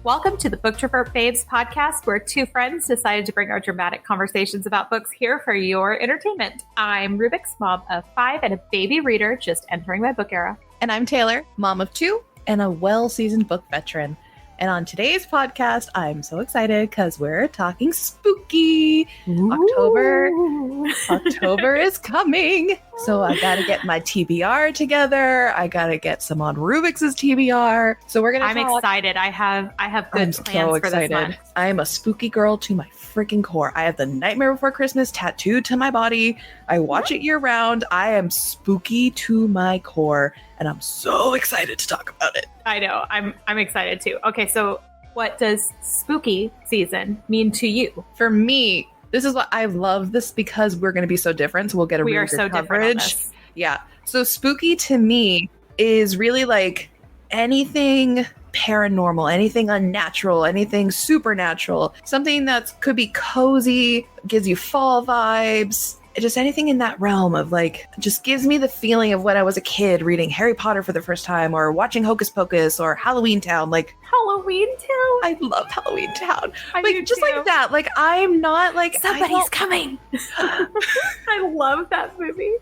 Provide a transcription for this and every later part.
Welcome to the Booktrovert Babes podcast, where two friends decided to bring our dramatic conversations about books here for your entertainment. I'm Rubik's mom of 5 and a baby reader just entering my book era. And I'm Taylor, mom of 2 and a well-seasoned book veteran. And on today's podcast, I'm so excited because we're talking spooky. October is coming. So I got to get my TBR together. I got to get some on Rubik's TBR. So we're going to I'm excited. I have good plans for this month. I am a spooky girl to my freaking core. I have the Nightmare Before Christmas tattooed to my body. I watch it year round. I am spooky to my core. And I'm so excited to talk about it. I know. I'm excited too. Okay, so what does spooky season mean to you? For me, this is what I love this because we're going to be so different. So we'll get a really good coverage. Yeah. So spooky to me is really like anything paranormal, anything unnatural, anything supernatural, something that could be cozy, gives you fall vibes. Just anything in that realm of like, just gives me the feeling of when I was a kid reading Harry Potter for the first time or watching Hocus Pocus or Halloween Town. Like Halloween Town? I love Halloween Town. Like just too. Like that. Like I'm not like somebody's coming. I love that movie.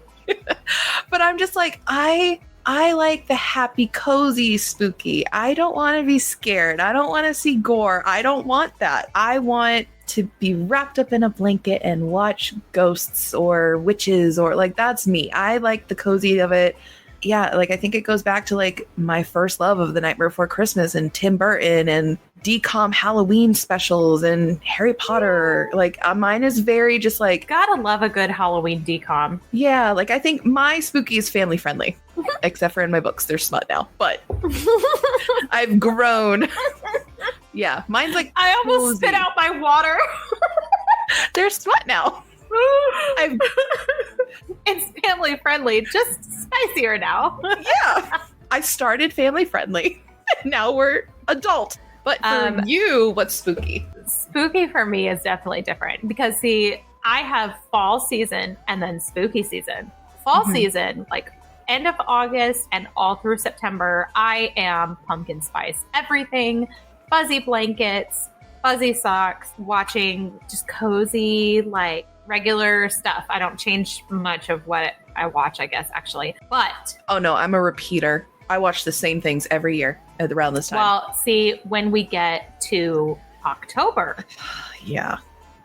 But I'm just like, I like the happy, cozy, spooky. I don't want to be scared. I don't want to see gore. I don't want that. I want to be wrapped up in a blanket and watch ghosts or witches or like, that's me. I like the cozy of it. Yeah, like I think it goes back to like my first love of The Nightmare Before Christmas and Tim Burton and DCOM Halloween specials and Harry Potter. Like mine is very just like... Gotta love a good Halloween DCOM. Yeah, like I think my spooky is family friendly. Except for in my books, they're smut now. But I've grown. Yeah, mine's like I almost cozy. Spit out my water. They're smut now. It's family friendly, just spicier now. Yeah, I started family friendly. Now we're adult. But for you, what's spooky? Spooky for me is definitely different because see, I have fall season and then spooky season. Fall season, like end of August and all through September, I am pumpkin spice everything. Fuzzy blankets, fuzzy socks, watching just cozy, like regular stuff. I don't change much of what I watch, I guess, actually. But... Oh, no, I'm a repeater. I watch the same things every year around this time. Well, see, when we get to October... Yeah.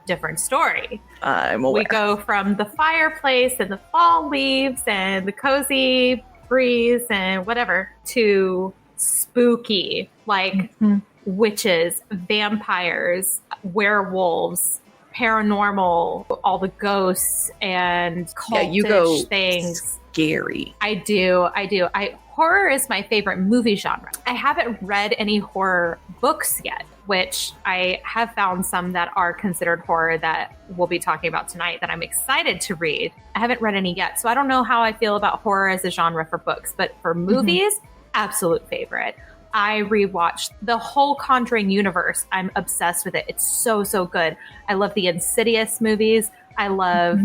Different story. I'm aware. We go from the fireplace and the fall leaves and the cozy breeze and whatever to spooky, like... witches, vampires, werewolves, paranormal, all the ghosts and cultish things. Scary. I do. Horror is my favorite movie genre. I haven't read any horror books yet, which I have found some that are considered horror that we'll be talking about tonight that I'm excited to read. I haven't read any yet, so I don't know how I feel about horror as a genre for books, but for movies, absolute favorite. I rewatched the whole Conjuring universe. I'm obsessed with it. It's so, so good. I love the Insidious movies. I love,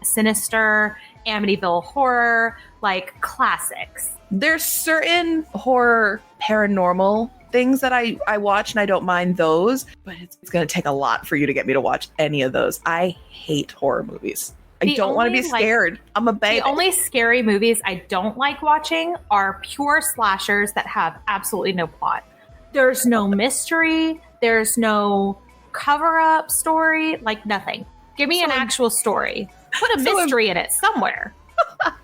Sinister, Amityville Horror, like classics. There's certain horror paranormal things that I watch and I don't mind those, but it's going to take a lot for you to get me to watch any of those. I hate horror movies. I don't want to be scared. I'm a baby. The only scary movies I don't like watching are pure slashers that have absolutely no plot. There's no mystery. There's no cover-up story. Like nothing. Give me an actual story. Put a mystery in it somewhere.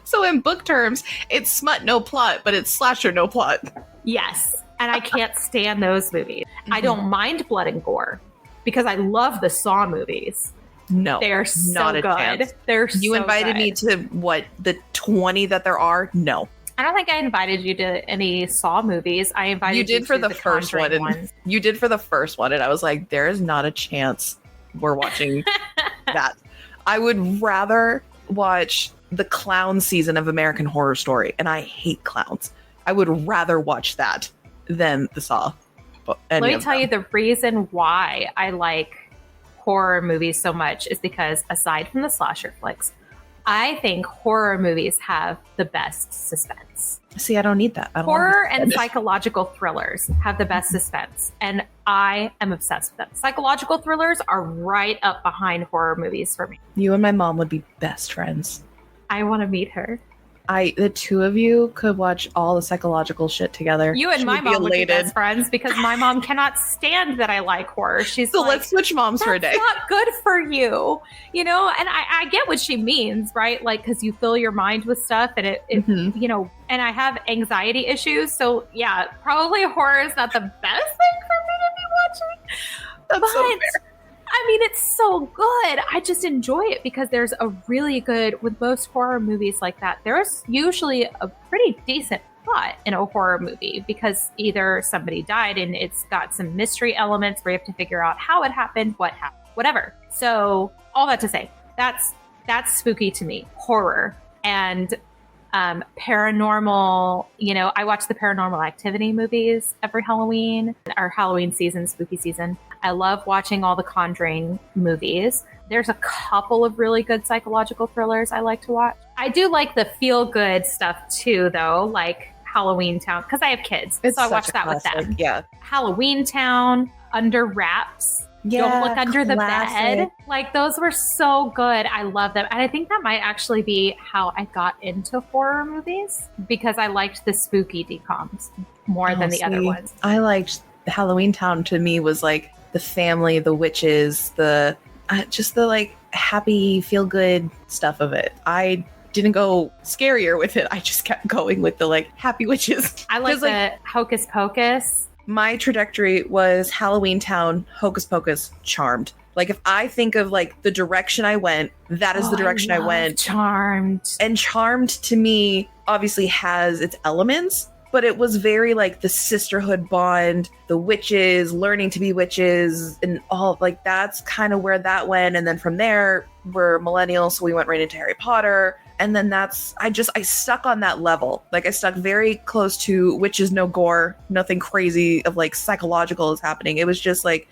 So in book terms, it's smut, no plot, but it's slasher, no plot. Yes. And I can't stand those movies. I don't mind blood and gore because I love the Saw movies. No, they're so good. Chance. They're you so invited good. Me to what, the 20 that there are? No. I don't think I invited you to any Saw movies. I invited you did for the first one. Ones. You did for the first one, and I was like, there is not a chance we're watching that. I would rather watch the clown season of American Horror Story, and I hate clowns. I would rather watch that than the Saw. Let me tell you the reason why I like horror movies so much is because aside from the slasher flicks, I think horror movies have the best suspense. See, I don't need that. Horror and psychological thrillers have the best suspense, and I am obsessed with them. Psychological thrillers are right up behind horror movies for me. You and my mom would be best friends. I want to meet her. The two of you could watch all the psychological shit together. You and my mom would be best friends because my mom cannot stand that I like horror. She's so like, let's switch moms for a day. That's not good for you, you know. And I get what she means, right? Like, because you fill your mind with stuff, and it you know. And I have anxiety issues, so yeah, probably horror is not the best thing for me to be watching. That's so fair. I mean, it's so good. I just enjoy it because there's a really good, with most horror movies like that, there's usually a pretty decent plot in a horror movie because either somebody died and it's got some mystery elements where you have to figure out how it happened, what happened, whatever. So all that to say, that's spooky to me, horror. And paranormal, you know, I watch the Paranormal Activity movies every Halloween, our Halloween season, spooky season. I love watching all the Conjuring movies. There's a couple of really good psychological thrillers I like to watch. I do like the feel-good stuff too, though, like Halloween Town, because I have kids, so I watch that with them. Yeah. Halloween Town, Under Wraps. Yeah, Don't Look Under the Bed. Like, those were so good. I love them. And I think that might actually be how I got into horror movies because I liked the spooky decoms more than the other ones. I liked Halloween Town. To me was like the family, the witches, the just the like happy, feel good stuff of it. I didn't go scarier with it. I just kept going with the like happy witches. I like the Hocus Pocus. My trajectory was Halloween Town, Hocus Pocus, Charmed. Like, if I think of like the direction I went, that is the direction I went. Charmed. And Charmed to me obviously has its elements, but it was very like the sisterhood bond, the witches, learning to be witches, and all like that's kind of where that went. And then from there, we're millennials, so we went right into Harry Potter. And then I stuck on that level. Like, I stuck very close to witches, no gore, nothing crazy of like psychological is happening. It was just like,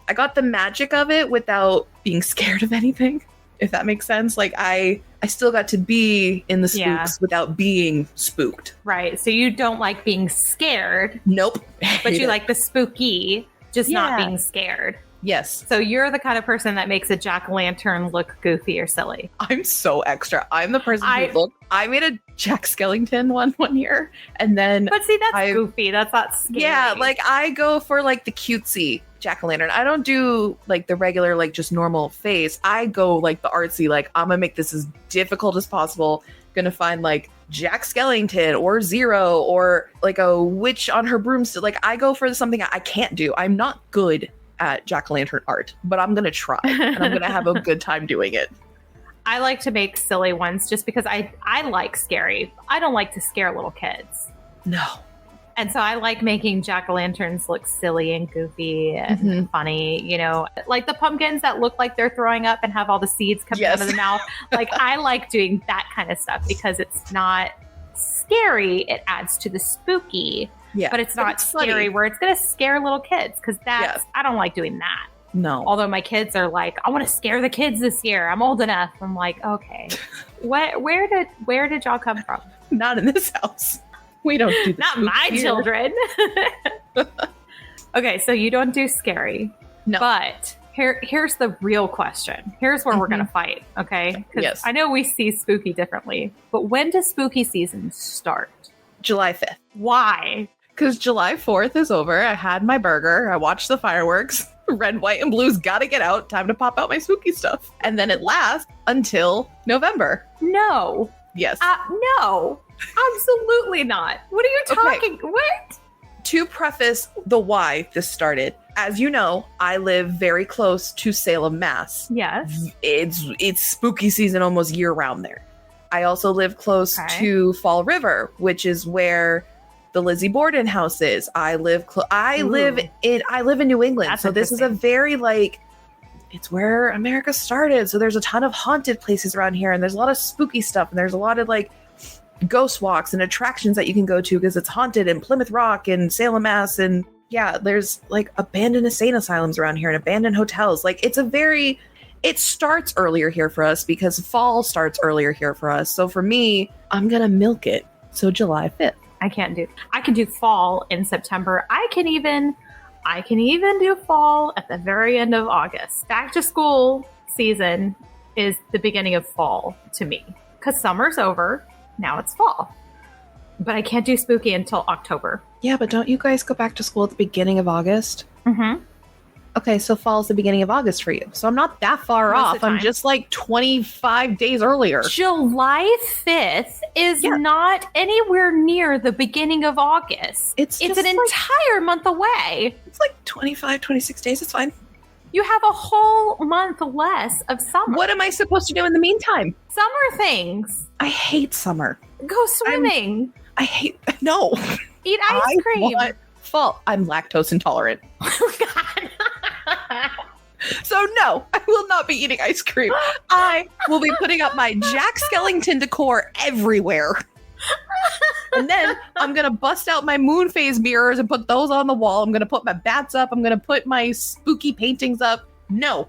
I got the magic of it without being scared of anything, if that makes sense. Like, I still got to be in the spooks without being spooked. Right. So you don't like being scared. Nope. But you like the spooky, just not being scared. Yes. So you're the kind of person that makes a jack-o'-lantern look goofy or silly. I'm so extra. I'm the person I made a Jack Skellington one year, and then But see, that's goofy. That's not scary. Yeah, like I go for like the cutesy jack-o'-lantern. I don't do like the regular, like just normal face. I go like the artsy, like I'm gonna make this as difficult as possible. Gonna find like Jack Skellington or Zero or like a witch on her broomstick. Like I go for something I can't do. I'm not good at jack-o'-lantern art, but I'm gonna try and I'm gonna have a good time doing it. I like to make silly ones just because I like scary. I don't like to scare little kids. No. And so I like making jack-o'-lanterns look silly and goofy and funny, you know, like the pumpkins that look like they're throwing up and have all the seeds coming out of the mouth. Like I like doing that kind of stuff because it's not scary. It adds to the spooky. Yeah, but it's not scary funny. Where it's going to scare little kids because I don't like doing that. No. Although my kids are like, I want to scare the kids this year. I'm old enough. I'm like, okay. Where did y'all come from? Not in this house. We don't do this. Not my children. Okay, so you don't do scary. No. But here's the real question. Here's where we're going to fight, okay? Because I know we see spooky differently. But when does spooky season start? July 5th. Why? Because July 4th is over. I had my burger. I watched the fireworks. Red, white, and blue's gotta get out. Time to pop out my spooky stuff. And then it lasts until November. No. Yes. No. Absolutely not. What are you talking? Okay. What? To preface the why this started, as you know, I live very close to Salem, Mass. Yes. It's spooky season almost year round there. I also live close to Fall River, which is where the Lizzie Borden house is. I live in New England. That's so this is a very it's where America started. So there's a ton of haunted places around here, and there's a lot of spooky stuff, and there's a lot of ghost walks and attractions that you can go to because it's haunted in Plymouth Rock and Salem, Mass. And yeah, there's abandoned insane asylums around here and abandoned hotels. It's a very it starts earlier here for us because fall starts earlier here for us. So for me, I'm going to milk it. So July 5th. I can do fall in September. I can even do fall at the very end of August. Back to school season is the beginning of fall to me because summer's over. Now it's fall. But I can't do spooky until October. Yeah, but don't you guys go back to school at the beginning of August? Mm-hmm. Okay, so fall's the beginning of August for you. So I'm not that far off. I'm just like 25 days earlier. July 5th is not anywhere near the beginning of August. It's an entire month away. It's like 25, 26 days. It's fine. You have a whole month less of summer. What am I supposed to do in the meantime? Summer things. I hate summer. Go swimming. No. Eat ice cream. Fall. I'm lactose intolerant. Oh, God. So no, I will not be eating ice cream. I will be putting up my Jack Skellington decor everywhere. And then I'm going to bust out my moon phase mirrors and put those on the wall. I'm going to put my bats up. I'm going to put my spooky paintings up. No,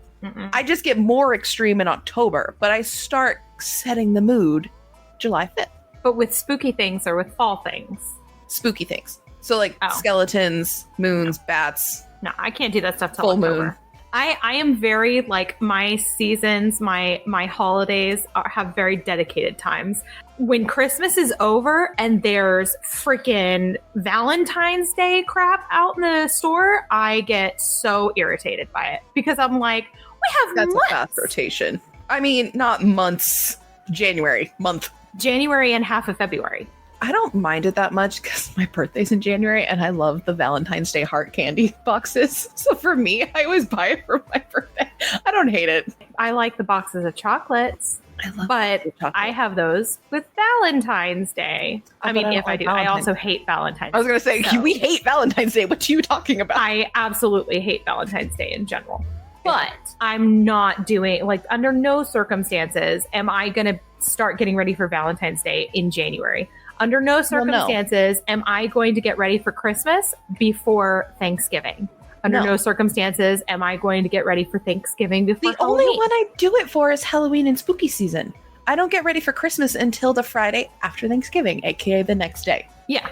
I just get more extreme in October, but I start setting the mood July 5th. But with spooky things or with fall things? Spooky things. So like skeletons, moons, bats. No, I can't do that stuff till full October. Moon. I am very, like, my seasons, my holidays have very dedicated times. When Christmas is over and there's freaking Valentine's Day crap out in the store, I get so irritated by it because I'm like, we have months. That's a fast rotation. I mean, not months. January and half of February. I don't mind it that much because my birthday's in January and I love the Valentine's Day heart candy boxes. So for me, I always buy it for my birthday. I don't hate it. I like the boxes of chocolates, but I have those with Valentine's Day. I mean, if I do, I also hate Valentine's Day. I was going to say, we hate Valentine's Day. What are you talking about? I absolutely hate Valentine's Day in general. But I'm not doing, like, under no circumstances am I going to start getting ready for Valentine's Day in January. Under no circumstances am I going to get ready for Christmas before Thanksgiving. Under no circumstances am I going to get ready for Thanksgiving before Halloween. Only one I do it for is Halloween and spooky season. I don't get ready for Christmas until the Friday after Thanksgiving, aka the next day. Yeah,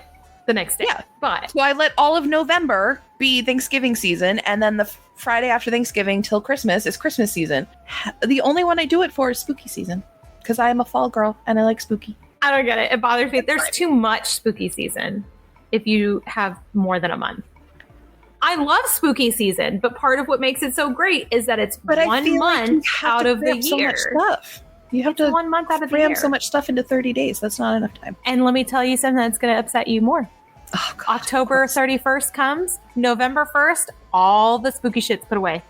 the next day. Yeah. But so I let all of November be Thanksgiving season, and then the Friday after Thanksgiving till Christmas is Christmas season. The only one I do it for is spooky season because I am a fall girl and I like spooky. I don't get it. It bothers me. There's too much spooky season if you have more than a month. I love spooky season, but part of what makes it so great is that it's 1 month out of the year. You have to 1 month out of the year. Cram so much stuff into 30 days. That's not enough time. And let me tell you something that's going to upset you more. Oh, God, October 31st comes, November 1st, all the spooky shit's put away.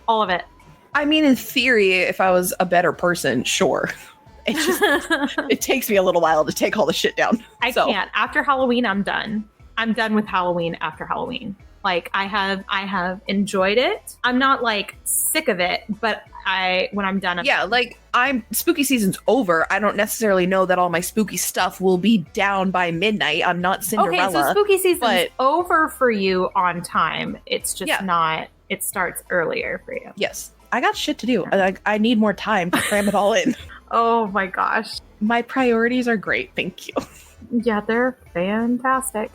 All of it. I mean, in theory, if I was a better person, sure. It's just, it takes me a little while to take all the shit down. I can't. After Halloween, I'm done. I'm done with Halloween after Halloween. Like, I have enjoyed it. I'm not, like, sick of it, but when I'm done. Spooky season's over. I don't necessarily know that all my spooky stuff will be down by midnight. I'm not Cinderella. Okay, so spooky season's over for you on time. It's just not, it starts earlier for you. Yes. I got shit to do. I need more time to cram it all in. Oh my gosh. My priorities are great. Thank you. Yeah, they're fantastic.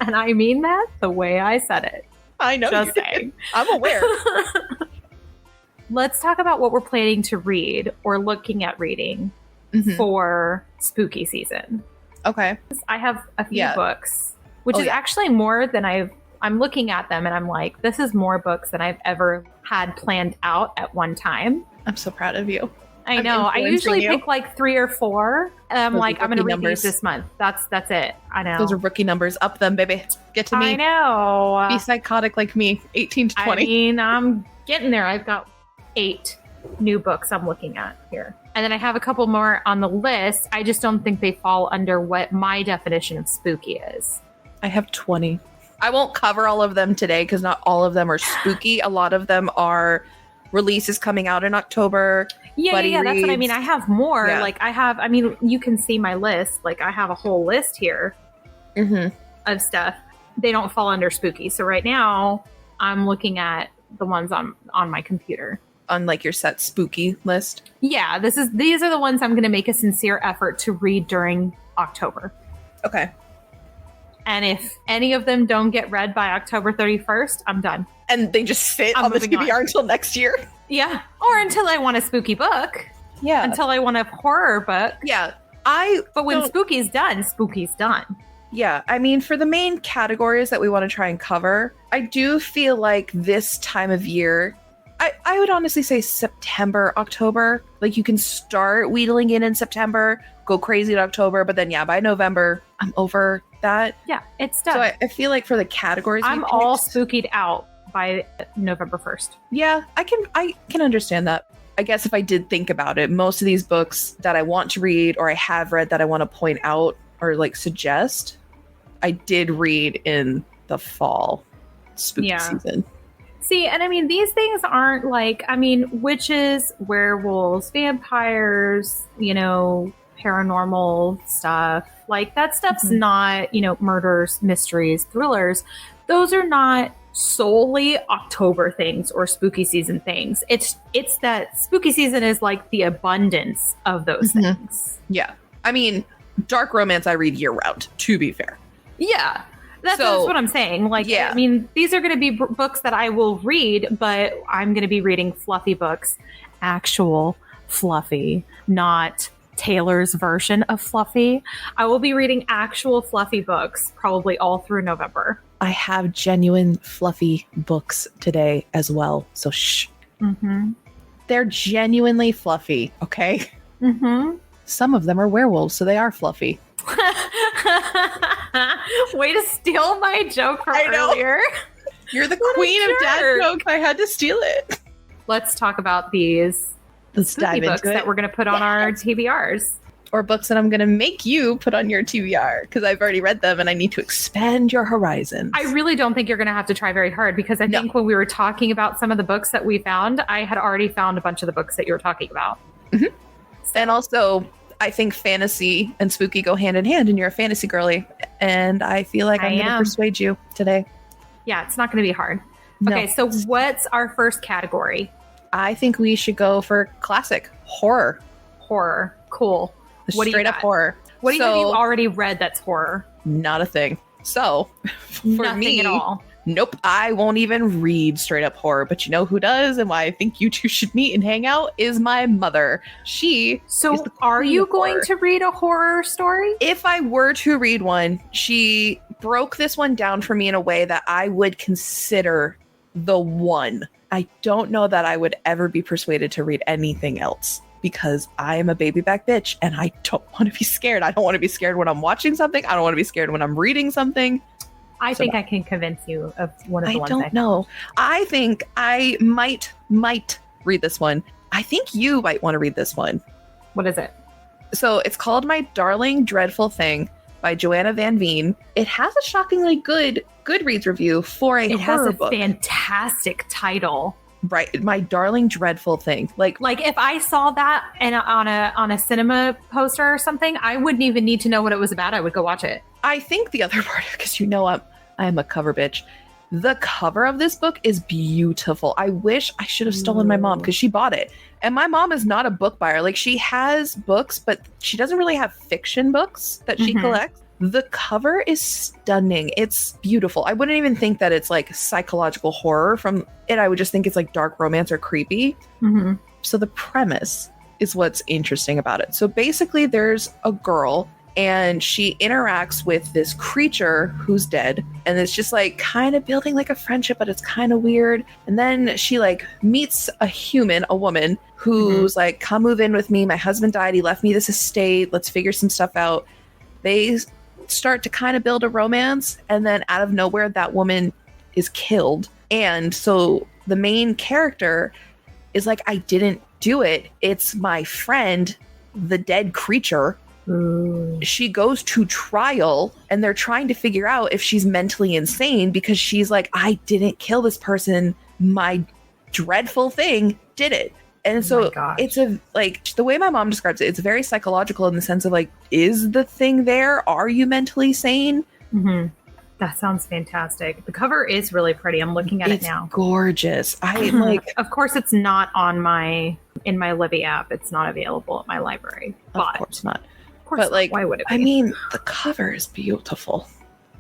And I mean that the way I said it. I know. Just saying. I'm aware. Let's talk about what we're planning to read or looking at reading for spooky season. Okay. I have a few books, which is actually more than I'm looking at them and I'm like, this is more books than I've ever had planned out at one time. I'm so proud of you. I know. I usually pick like 3 or 4 and I'm like, I'm going to read these this month. That's it. I know. Those are rookie numbers. Up them, baby. Get to me. I know. Be psychotic like me. 18 to 20. I mean, I'm getting there. I've got 8 new books I'm looking at here. And then I have a couple more on the list. I just don't think they fall under what my definition of spooky is. I have 20. I won't cover all of them today because not all of them are spooky. A lot of them are releases coming out in October. Yeah, that's what I mean. I have more. Yeah. Like you can see my list. Like I have a whole list here of stuff. They don't fall under spooky. So right now I'm looking at the ones on my computer. on like your set spooky list? Yeah, these are the ones I'm going to make a sincere effort to read during October. Okay. And if any of them don't get read by October 31st, I'm done. And they just sit on the TBR until next year? Yeah. Or until I want a spooky book. Yeah. Until I want a horror book. Yeah. But when spooky's done, spooky's done. Yeah. I mean, for the main categories that we want to try and cover, I do feel like this time of year, I would honestly say September, October. Like you can start wheedling in September, go crazy in October, but then by November, I'm over that. Yeah, it's done. So I feel like for the categories, I'm all spookied out by November 1st. Yeah, I can understand that. I guess if I did think about it, most of these books that I want to read or I have read that I want to point out or like suggest, I did read in the fall spooky season. See, and I mean, these things aren't like, I mean, witches, werewolves, vampires, paranormal stuff. Like that stuff's not, murders, mysteries, thrillers. Those are not solely October things or spooky season things. It's that spooky season is like the abundance of those things. Yeah. I mean, dark romance I read year round, to be fair. Yeah. That's what I'm saying. Like, I mean, these are going to be books that I will read, but I'm going to be reading fluffy books. Actual fluffy, not Taylor's version of fluffy. I will be reading actual fluffy books probably all through November. I have genuine fluffy books today as well. So shh. Mm-hmm. They're genuinely fluffy, okay? Mm-hmm. Some of them are werewolves, so they are fluffy. Way to steal my joke from earlier. You're the queen of dad jokes. I had to steal it. Let's talk about these spooky books that we're going to put on our TBRs. Or books that I'm going to make you put on your TBR because I've already read them and I need to expand your horizons. I really don't think you're going to have to try very hard because I think when we were talking about some of the books that we found, I had already found a bunch of the books that you were talking about. Mm-hmm. And also, I think fantasy and spooky go hand in hand, and you're a fantasy girly. And I feel like I'm going to persuade you today. Yeah, it's not going to be hard. No. Okay, so what's our first category? I think we should go for classic horror. Horror. Cool. Straight up horror. What have you already read that's horror? Not a thing. So, for Nothing me, at all. Nope, I won't even read straight up horror. But you know who does and why I think you two should meet and hang out is my mother. So are you going to read a horror story? If I were to read one, she broke this one down for me in a way that I would consider the one. I don't know that I would ever be persuaded to read anything else because I am a baby back bitch and I don't want to be scared. I don't want to be scared when I'm watching something. I don't want to be scared when I'm reading something. I think I can convince you of one of the ones. I don't know. I think I might read this one. I think you might want to read this one. What is it? So it's called My Darling Dreadful Thing by Johanna van Veen. It has a shockingly good Goodreads review for a horror book. It has a fantastic title. Right, My Darling Dreadful Thing. Like if I saw that and on a cinema poster or something, I wouldn't even need to know what it was about. I would go watch it. I think the other part, because I'm a cover bitch. The cover of this book is beautiful. I wish I should have stolen my mom because she bought it. And my mom is not a book buyer. Like she has books, but she doesn't really have fiction books that she collects. The cover is stunning. It's beautiful. I wouldn't even think that it's like psychological horror from it. I would just think it's like dark romance or creepy. Mm-hmm. So the premise is what's interesting about it. So basically there's a girl and she interacts with this creature who's dead. And it's just like kind of building like a friendship, but it's kind of weird. And then she like meets a woman who's like, come move in with me. My husband died. He left me this estate. Let's figure some stuff out. They start to kind of build a romance. And then out of nowhere, that woman is killed. And so the main character is like, I didn't do it. It's my friend, the dead creature. She goes to trial and they're trying to figure out if she's mentally insane because she's like, I didn't kill this person. My dreadful thing did it. And so it's the way my mom describes it, it's very psychological in the sense of like, is the thing there? Are you mentally sane? Mm-hmm. That sounds fantastic. The cover is really pretty. I'm looking at it now. Gorgeous. I like. Of course, it's not in my Libby app. It's not available at my library. Of course not. Of course, but like, why would it be? I mean, the cover is beautiful.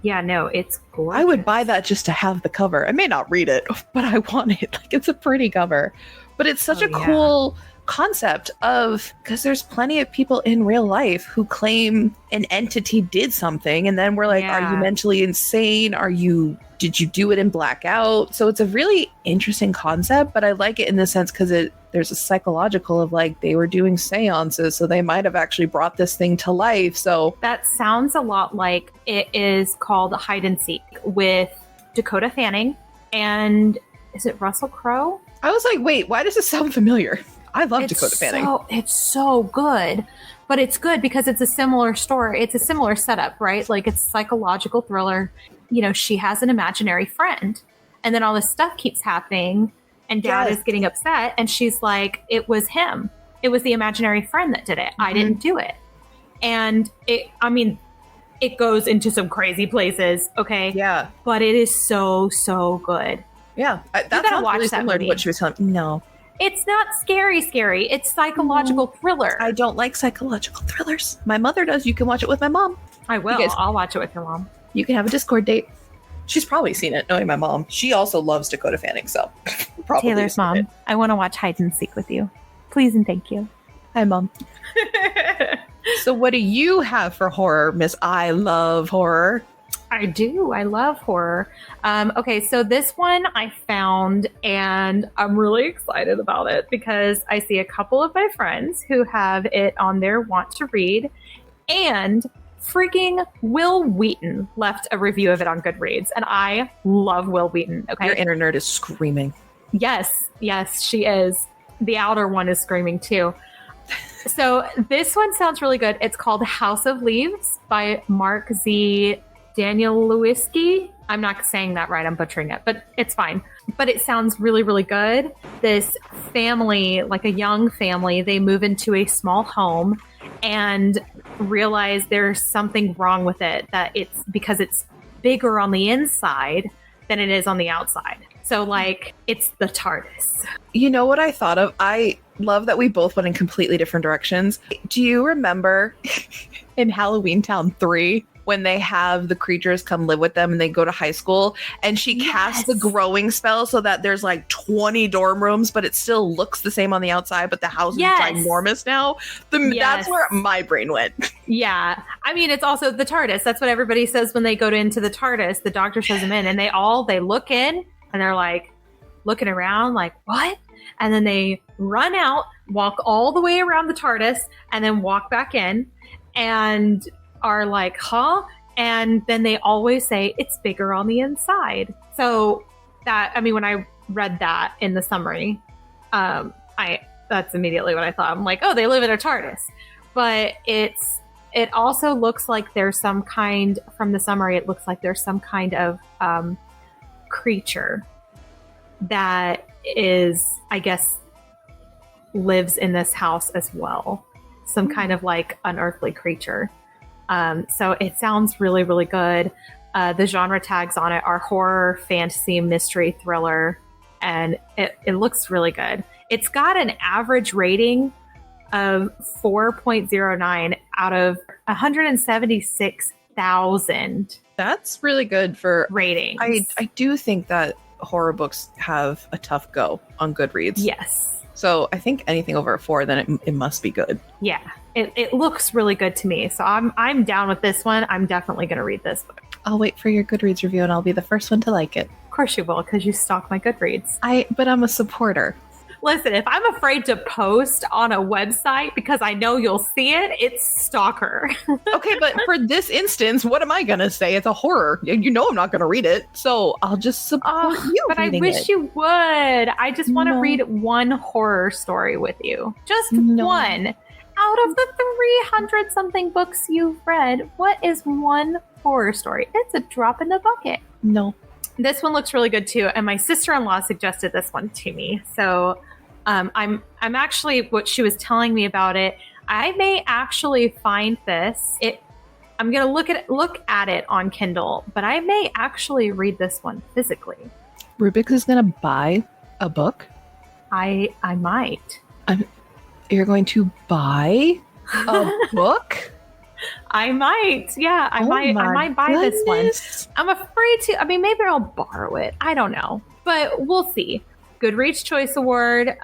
Yeah, no, it's gorgeous. I would buy that just to have the cover. I may not read it, but I want it. Like, it's a pretty cover. But it's such a cool concept of, because there's plenty of people in real life who claim an entity did something, and then we're like, are you mentally insane? Did you do it in blackout? So it's a really interesting concept, but I like it in the sense because there's a psychological of like, they were doing seances, so they might have actually brought this thing to life. So that sounds a lot like it is called Hide and Seek with Dakota Fanning and is it Russell Crowe? I was like, wait, why does this sound familiar? I love Dakota Fanning. It's so good. But it's good because it's a similar story. It's a similar setup, right? Like, it's a psychological thriller. You know, she has an imaginary friend. And then all this stuff keeps happening. And Dad is getting upset. And she's like, it was him. It was the imaginary friend that did it. I didn't do it. And it goes into some crazy places. Okay. Yeah. But it is so, so good. Yeah. That sounds really similar to what she was telling me. No. It's not scary. It's psychological thriller. I don't like psychological thrillers. My mother does. You can watch it with my mom. I will. I'll watch it with your mom. You can have a Discord date. She's probably seen it, knowing my mom. She also loves Dakota Fanning, so probably Taylor's mom. I want to watch Hide and Seek with you. Please and thank you. Hi, Mom. So what do you have for horror, Miss I Love Horror? I do. I love horror. Okay, so this one I found, and I'm really excited about it because I see a couple of my friends who have it on their want to read, and freaking Will Wheaton left a review of it on Goodreads, and I love Will Wheaton. Okay, your inner nerd is screaming. Yes, she is. The outer one is screaming too. So this one sounds really good. It's called House of Leaves by Mark Z. Danielewski. I'm not saying that right. I'm butchering it, but it's fine. But it sounds really, really good. This family, like a young family, they move into a small home and realize there's something wrong with it, that it's because it's bigger on the inside than it is on the outside. So, like, it's the TARDIS. You know what I thought of? I love that we both went in completely different directions. Do you remember in Halloween Town 3 when they have the creatures come live with them and they go to high school and she casts the growing spell so that there's like 20 dorm rooms, but it still looks the same on the outside, but the house is ginormous now? That's where my brain went. Yeah. I mean, it's also the TARDIS. That's what everybody says when they go into the TARDIS. The doctor shows them in and they look in and they're like looking around like, what? And then they run out, walk all the way around the TARDIS and then walk back in and are like, huh? And then they always say it's bigger on the inside. So that, I mean, when I read that in the summary, that's immediately what I thought. I'm like, oh, they live in a TARDIS. But it also looks like there's some kind, from the summary, it looks like there's some kind of creature that is, I guess, lives in this house as well. Some kind of like unearthly creature. So it sounds really, really good. The genre tags on it are horror, fantasy, mystery, thriller, and it looks really good. It's got an average rating of 4.09 out of 176,000. That's really good for ratings. I do think that horror books have a tough go on Goodreads. Yes. So I think anything over a 4, then it must be good. Yeah, it looks really good to me. So I'm down with this one. I'm definitely going to read this book. I'll wait for your Goodreads review and I'll be the first one to like it. Of course you will, because you stalk my Goodreads. But I'm a supporter. Listen, if I'm afraid to post on a website because I know you'll see it, it's stalker. Okay, but for this instance, what am I going to say? It's a horror. You know I'm not going to read it, so I'll just support you. But I wish you would. I just want to read one horror story with you. Just one. Out of the 300-something books you've read, what is one horror story? It's a drop in the bucket. No. This one looks really good too, and my sister-in-law suggested this one to me. So I'm actually, what she was telling me about it, I may actually find this. I'm gonna look at it on Kindle, but I may actually read this one physically. Rubik's is gonna buy a book. I might. You're going to buy a book? I might. Yeah, I might buy this one. I'm afraid to. I mean, maybe I'll borrow it. I don't know, but we'll see. Goodreads Choice Award,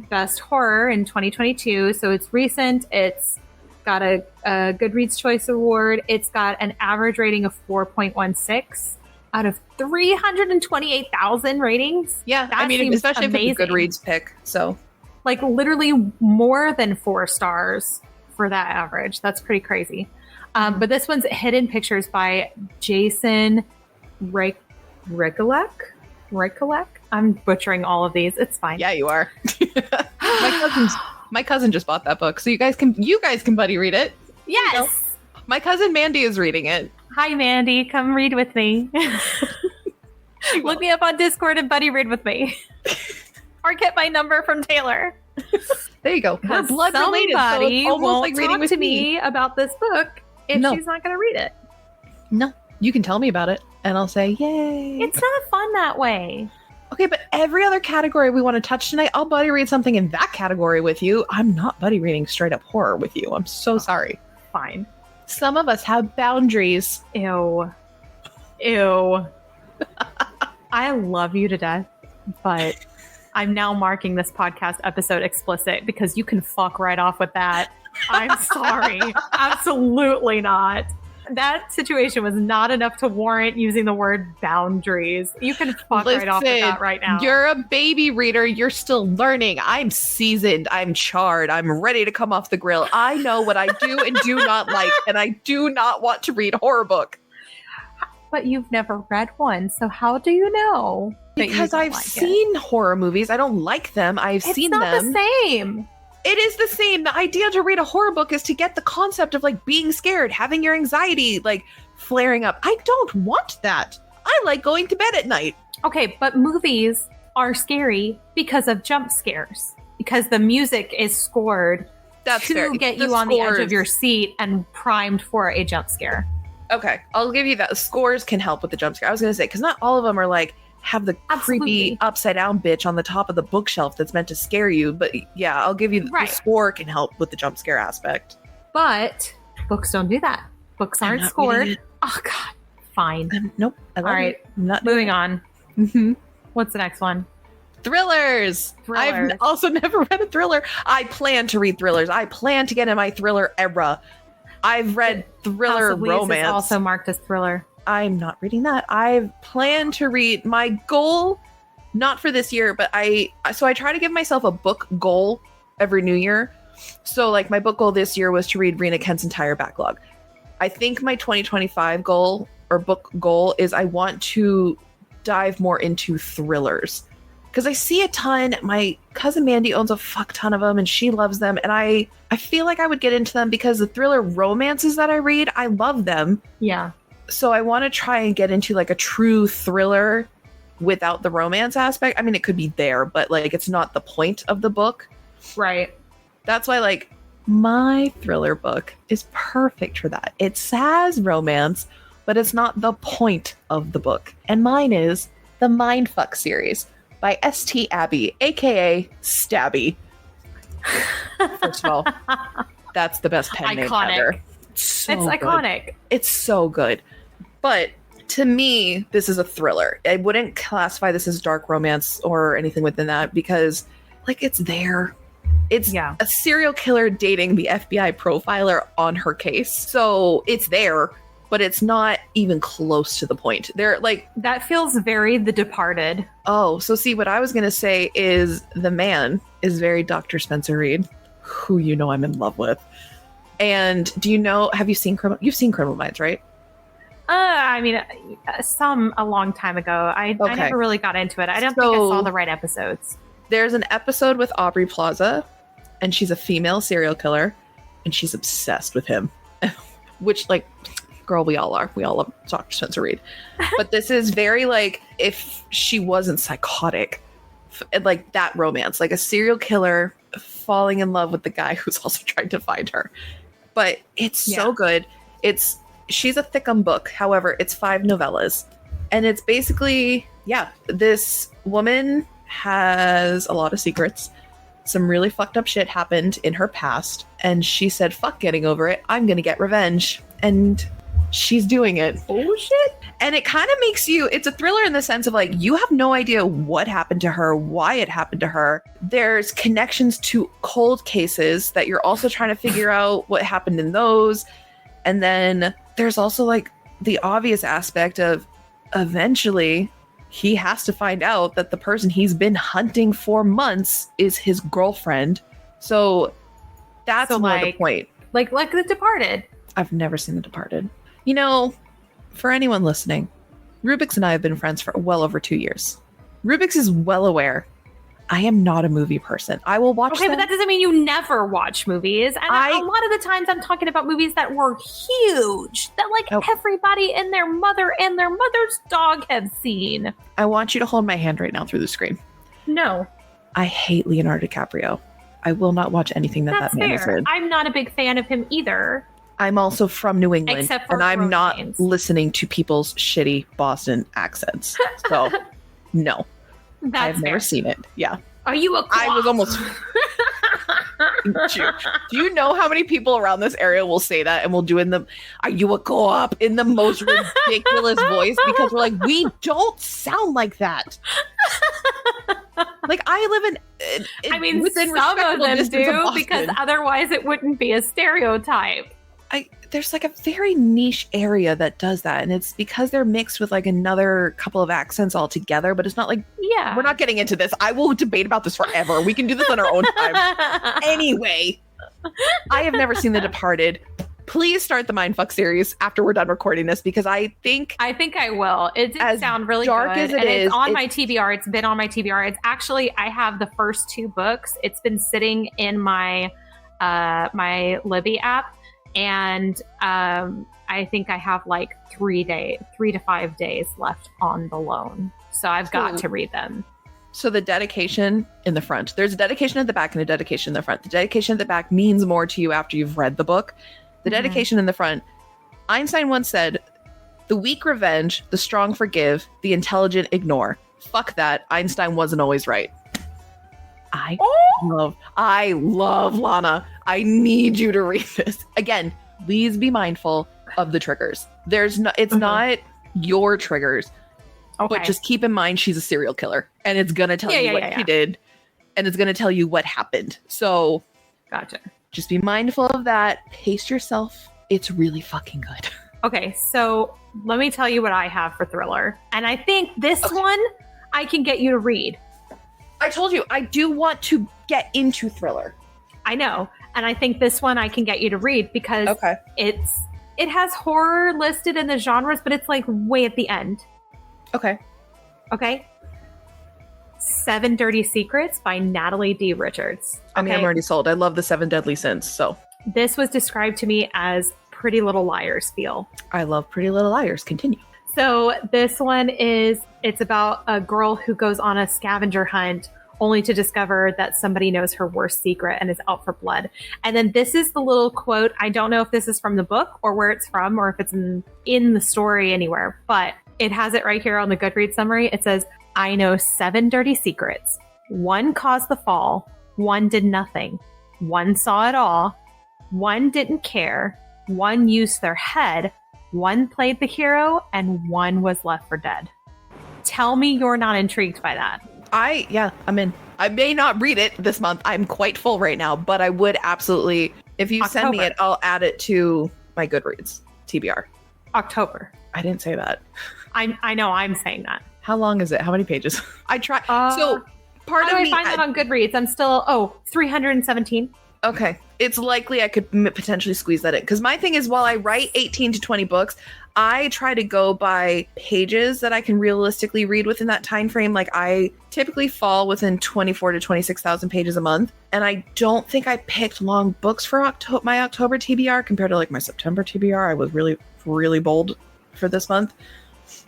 Best Horror in 2022. So it's recent. It's got a Goodreads Choice Award. It's got an average rating of 4.16 out of 328,000 ratings. Yeah, I mean, especially if it's a Goodreads pick. So, like, literally more than 4 stars for that average. That's pretty crazy. But this one's Hidden Pictures by Jason Rekulak. I'm butchering all of these. It's fine. Yeah, you are. My cousin just bought that book, so you guys can buddy read it. Yes. My cousin Mandy is reading it. Hi, Mandy. Come read with me. Look me up on Discord and buddy read with me. Or get my number from Taylor. There you go. We're blood related, so it's almost won't like reading talk with to me about this book if she's not going to read it. No, you can tell me about it, and I'll say, yay. It's not fun that way. Okay, but every other category we want to touch tonight, I'll buddy read something in that category with you. I'm not buddy reading straight up horror with you. I'm so sorry. Fine. Some of us have boundaries. Ew. I love you to death, but I'm now marking this podcast episode explicit because you can fuck right off with that. I'm sorry. Absolutely not. That situation was not enough to warrant using the word boundaries. You can fuck right off with that right now. You're a baby reader. You're still learning. I'm seasoned. I'm charred. I'm ready to come off the grill. I know what I do and do not like, and I do not want to read a horror book. But you've never read one, so how do you know? Because I've seen horror movies. I don't like them. I've seen them. It's not the same. It is the same. The idea to read a horror book is to get the concept of like being scared, having your anxiety like flaring up. I don't want that. I like going to bed at night. Okay, but movies are scary because of jump scares. Because the music is scored to get you on the edge of your seat and primed for a jump scare. Okay, I'll give you that. Scores can help with the jump scare. I was going to say, because not all of them are like, have the creepy upside down bitch on the top of the bookshelf that's meant to scare you. But yeah, I'll give you the score can help with the jump scare aspect. But books don't do that. Books aren't scored. Oh, God. Fine. Nope. All right. Moving on. Mm-hmm. What's the next one? Thrillers. I've also never read a thriller. I plan to read thrillers. I plan to get in my thriller era. I've read thriller House of Leaves romance. Is also marked as thriller. I'm not reading that. I plan to read. My goal, not for this year, but I try to give myself a book goal every new year. So like my book goal this year was to read Mcintire backlog. I think my 2025 goal or book goal is I want to dive more into thrillers. Because I see a ton. My cousin Mandy owns a fuck ton of them and she loves them. And I feel like I would get into them because the thriller romances that I read, I love them. Yeah. So I want to try and get into like a true thriller without the romance aspect. I mean, it could be there, but like it's not the point of the book. Right. That's why like my thriller book is perfect for that. It has romance, but it's not the point of the book. And mine is the Mindfuck series by St. Abby, aka Stabby. First of all, that's the best pen name ever. It's iconic. It's so good. But to me, this is a thriller. I wouldn't classify this as dark romance or anything within that because, like, it's there. It's a serial killer dating the FBI profiler on her case. So it's there, but it's not even close to the point. They're like... That feels very The Departed. Oh, so see, what I was going to say is the man is very Dr. Spencer Reid, who you know I'm in love with. And do you know, have you seen You've seen Criminal Minds, right? I mean, a long time ago. I never really got into it. I don't think I saw the right episodes. There's an episode with Aubrey Plaza, and she's a female serial killer, and she's obsessed with him. Which, like, girl, we all are. We all love Dr. Spencer Reid. But this is very, like, if she wasn't psychotic, like that romance, like a serial killer falling in love with the guy who's also trying to find her. But it's so good. She's a Thickum book. However, it's 5 novellas. And it's basically, this woman has a lot of secrets. Some really fucked up shit happened in her past. And she said, fuck getting over it. I'm going to get revenge. And she's doing it. Oh, shit. And it kind of makes you, it's a thriller in the sense of like, you have no idea what happened to her, why it happened to her. There's connections to cold cases that you're also trying to figure out what happened in those. And then there's also like the obvious aspect of eventually he has to find out that the person he's been hunting for months is his girlfriend. So that's more the point. Like The Departed. I've never seen The Departed. You know, for anyone listening, Rubik's and I have been friends for well over 2 years. Rubik's is well aware I am not a movie person. I will watch them. But that doesn't mean you never watch movies. And a lot of the times I'm talking about movies that were huge, that like everybody and their mother and their mother's dog have seen. I want you to hold my hand right now through the screen. No. I hate Leonardo DiCaprio. I will not watch anything that man is in. I'm not a big fan of him either. I'm also from New England, except for and I'm not games. listening to people's shitty Boston accents. So, no. I've never seen it. Yeah. Are you a co-op? I was almost... Do you know how many people around this area will say that and will do are you a co-op in the most ridiculous voice? Because we're like, we don't sound like that. Like I live in within some of them do of because otherwise it wouldn't be a stereotype. There's like a very niche area that does that, and it's because they're mixed with like another couple of accents all together, but it's not like, we're not getting into this. I will debate about this forever. We can do this on our own time. Anyway, I have never seen The Departed. Please start the Mindfuck series after we're done recording this, because I think I will. It did sound really dark good. As it's on my TBR. It's been on my TBR. It's actually, I have the first 2 books. It's been sitting in my my Libby app. And I think I have like 3 to 5 days left on the loan. So I've got to read them. So the dedication in the front, there's a dedication at the back and a dedication in the front. The dedication at the back means more to you after you've read the book. The dedication in the front, Einstein once said, the weak revenge, the strong forgive, the intelligent ignore. Fuck that. Einstein wasn't always right. I love Lana. I need you to read this. Again, please be mindful of the triggers. It's not your triggers. Okay. But just keep in mind she's a serial killer. And it's going to tell you what she did. And it's going to tell you what happened. So gotcha. Just be mindful of that. Pace yourself. It's really fucking good. Okay, so let me tell you what I have for thriller. And I think this one I can get you to read. I told you, I do want to get into thriller. I know. And I think this one I can get you to read because it has horror listed in the genres, but it's like way at the end. Okay. 7 Dirty Secrets by Natalie D. Richards. I mean, I'm already sold. I love the 7 Deadly Sins, so. This was described to me as Pretty Little Liars feel. I love Pretty Little Liars. Continue. So this one it's about a girl who goes on a scavenger hunt only to discover that somebody knows her worst secret and is out for blood. And then this is the little quote. I don't know if this is from the book or where it's from or if it's in the story anywhere, but it has it right here on the Goodreads summary. It says, I know 7 dirty secrets. 1 caused the fall. 1 did nothing. 1 saw it all. 1 didn't care. 1 used their head. 1 played the hero, and 1 was left for dead. Tell me you're not intrigued by that. I'm in. I may not read it this month. I'm quite full right now, but I would absolutely, if you send me it, I'll add it to my Goodreads TBR. October. I didn't say that. I know I'm saying that. How long is it? How many pages? I try. So part how of do I find that on Goodreads? I'm still 317. Okay. It's likely I could potentially squeeze that in. Because my thing is, while I write 18 to 20 books, I try to go by pages that I can realistically read within that time frame. Like I typically fall within 24 to 26,000 pages a month. And I don't think I picked long books for my October TBR compared to like my September TBR. I was really, really bold for this month.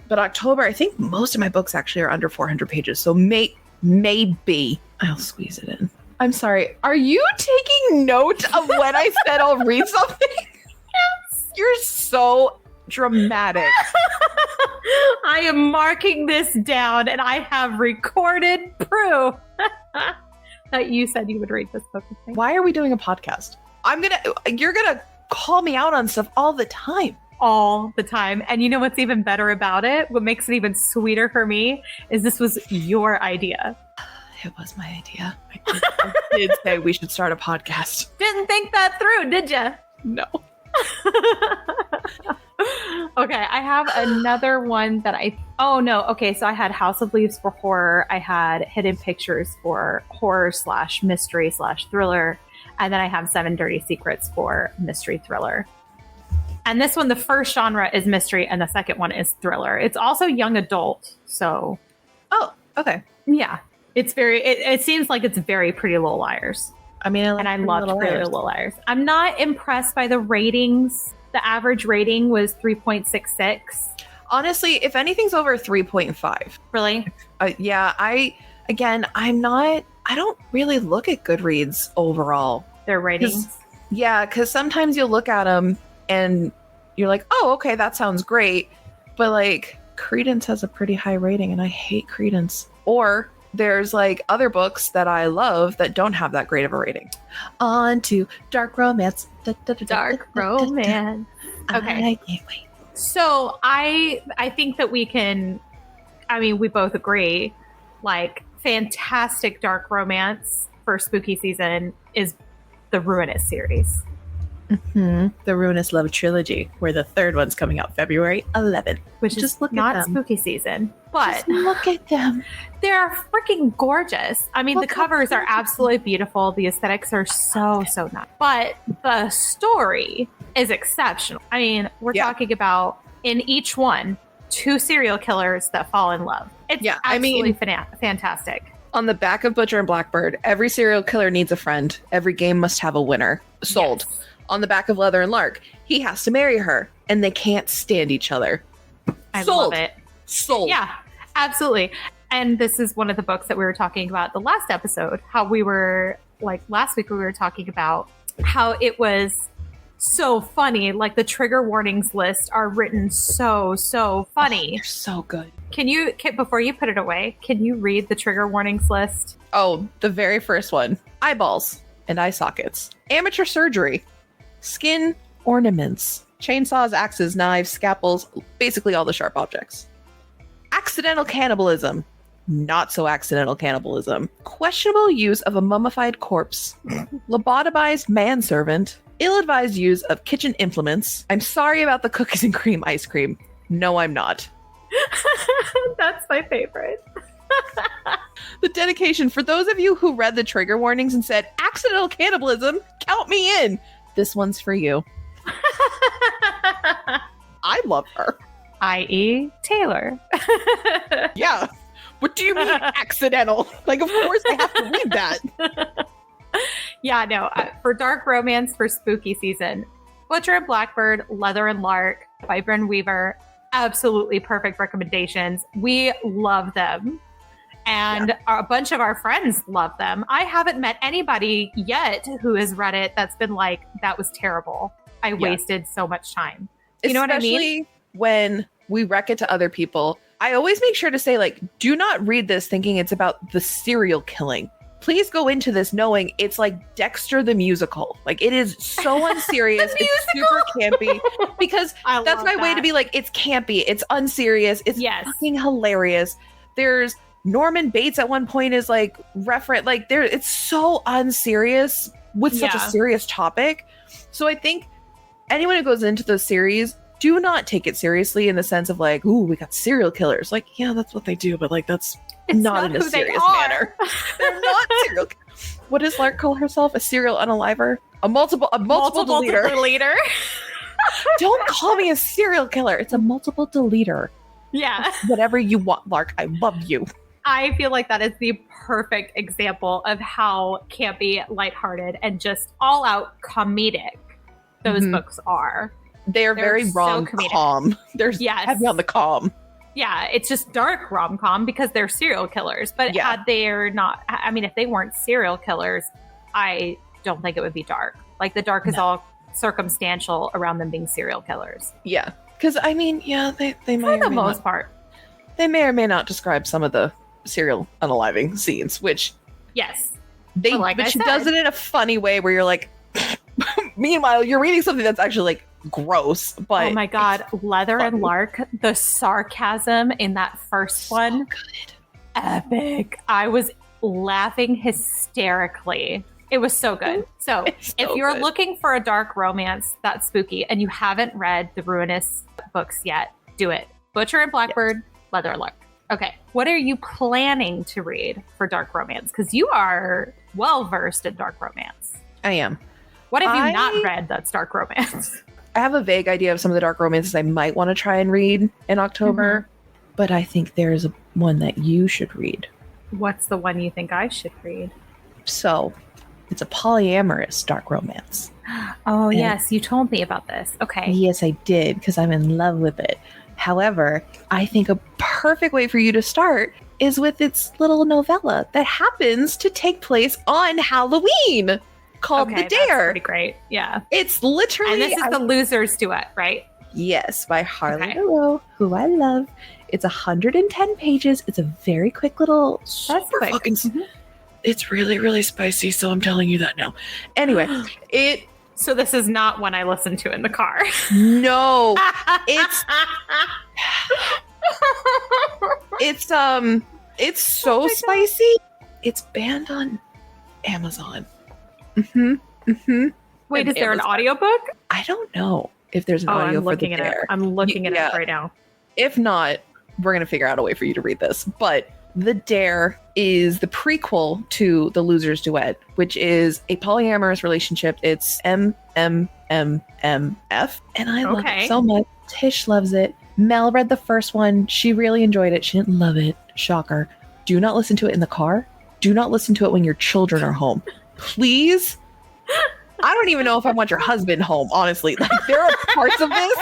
But October, I think most of my books actually are under 400 pages. So maybe I'll squeeze it in. I'm sorry. Are you taking note of when I said I'll read something? Yes. You're so dramatic. I am marking this down, and I have recorded proof that you said you would read this book with me. Why are we doing a podcast? You're gonna call me out on stuff all the time. All the time. And you know what's even better about it? What makes it even sweeter for me is this was your idea. It was my idea. I did say we should start a podcast. Didn't think that through, did you? No. Okay, I have another one that oh no, okay, so I had House of Leaves for horror, I had Hidden Pictures for horror / mystery / thriller, and then I have 7 Dirty Secrets for mystery thriller. And this one, the first genre is mystery and the second one is thriller. It's also young adult, so. Oh, okay. Yeah, it's very, it seems like it's very Pretty Little Liars. I mean, I love Pretty Little Liars. I'm not impressed by the ratings. The average rating was 3.66. Honestly, if anything's over 3.5. Really? Yeah, I don't really look at Goodreads overall. Their ratings? Yeah, because sometimes you'll look at them and you're like, oh, okay, that sounds great. But like, Credence has a pretty high rating and I hate Credence. Or there's like other books that I love that don't have that great of a rating. On to dark romance. Dark romance. Okay. I can't wait. So I think that we both agree, like, fantastic dark romance for spooky season is the Runious series. Mm-hmm. The Runious Love Trilogy, where the third one's coming out February 11th. Which is not spooky season, but just look at them. They're freaking gorgeous. I mean, the covers are absolutely beautiful. The aesthetics are so nice. But the story is exceptional. I mean, we're talking about, in each one, 2 serial killers that fall in love. It's absolutely fantastic. On the back of Butcher and Blackbird, every serial killer needs a friend. Every game must have a winner. Sold. Yes. On the back of Leather and Lark, he has to marry her, and they can't stand each other. I love it. Sold. Yeah, absolutely. And this is one of the books that we were talking about the last episode, how we were, like, last week we were talking about how it was so funny. Like, the trigger warnings list are written so funny. Oh, they're so good. Before you put it away, can you read the trigger warnings list? Oh, the very first one. Eyeballs and eye sockets. Amateur surgery. Skin ornaments. Chainsaws, axes, knives, scalpels, basically all the sharp objects. Accidental cannibalism. Not so accidental cannibalism. Questionable use of a mummified corpse. Lobotomized manservant. Ill-advised use of kitchen implements. I'm sorry about the cookies and cream ice cream. No, I'm not. That's my favorite. The dedication. For those of you who read the trigger warnings and said, accidental cannibalism, count me in. This one's for you. I love her. I.e. Taylor. Yeah. What do you mean accidental? Like, of course I have to read that. Yeah, no. For dark romance for spooky season, Butcher and Blackbird, Leather and Lark by Brynne Weaver. Absolutely perfect recommendations. We love them. And a bunch of our friends love them. I haven't met anybody yet who has read it that's been like, that was terrible. I wasted so much time. You know what I mean? Especially when we rec it to other people. I always make sure to say, like, do not read this thinking it's about the serial killing. Please go into this knowing it's like Dexter the musical. Like, it is so unserious. It's super campy. Because that's my way to be like, it's campy. It's unserious. It's fucking hilarious. There's Norman Bates at one point is like it's so unserious with such a serious topic. So I think anyone who goes into the series, do not take it seriously in the sense of like, ooh, we got serial killers. Like, yeah, that's what they do, but like it's not in a serious manner. They're not serial killers. What does Lark call herself? A serial unaliver? A multiple deleter. Don't call me a serial killer. It's a multiple deleter. Yeah. Whatever you want, Lark. I love you. I feel like that is the perfect example of how campy, lighthearted, and just all-out comedic those books are. They're very rom-com. They're heavy on the com. Yeah, it's just dark rom-com because they're serial killers. But if they weren't serial killers, I don't think it would be dark. Like, the dark is all circumstantial around them being serial killers. Yeah. Because, I mean, yeah, they may For the most part. They may or may not describe some of the serial unaliving scenes, which... Yes. But she does it in a funny way where you're like... Meanwhile, you're reading something that's actually, like, gross, but... Oh my god, Leather and Lark, the sarcasm in that first one. Good. Epic. I was laughing hysterically. It was so good. So if you're looking for a dark romance that's spooky and you haven't read the Runious books yet, do it. Butcher and Blackbird, Leather and Lark. Okay. What are you planning to read for dark romance? Because you are well versed in dark romance. I am. What have you not read that's dark romance? I have a vague idea of some of the dark romances I might want to try and read in October, but I think there's one that you should read. What's the one you think I should read? So, it's a polyamorous dark romance. Oh, yes. You told me about this. Okay. Yes, I did, because I'm in love with it. However, I think a perfect way for you to start is with its little novella that happens to take place on Halloween called The Dare. That's pretty great. Yeah. It's literally... And this is the Losers Duet, right? Yes, by Harley Laroux, who I love. It's 110 pages. It's a very quick little... Quick. It's really, really spicy, so I'm telling you that now. Anyway, So this is not one I listen to in the car. No. It's so spicy. It's banned on Amazon. Wait, is there an audiobook? I don't know if there's an audio for The Dare. I'm looking it up right now. If not, we're going to figure out a way for you to read this. But The Dare is the prequel to The Losers Duet, which is a polyamorous relationship. It's MMMF, and I love it so much. Tish loves it. Mel read the first one. She really enjoyed it. She didn't love it. Shocker. Do not listen to it in the car. Do not listen to it when your children are home. Please. I don't even know if I want your husband home, honestly. Like, there are parts of this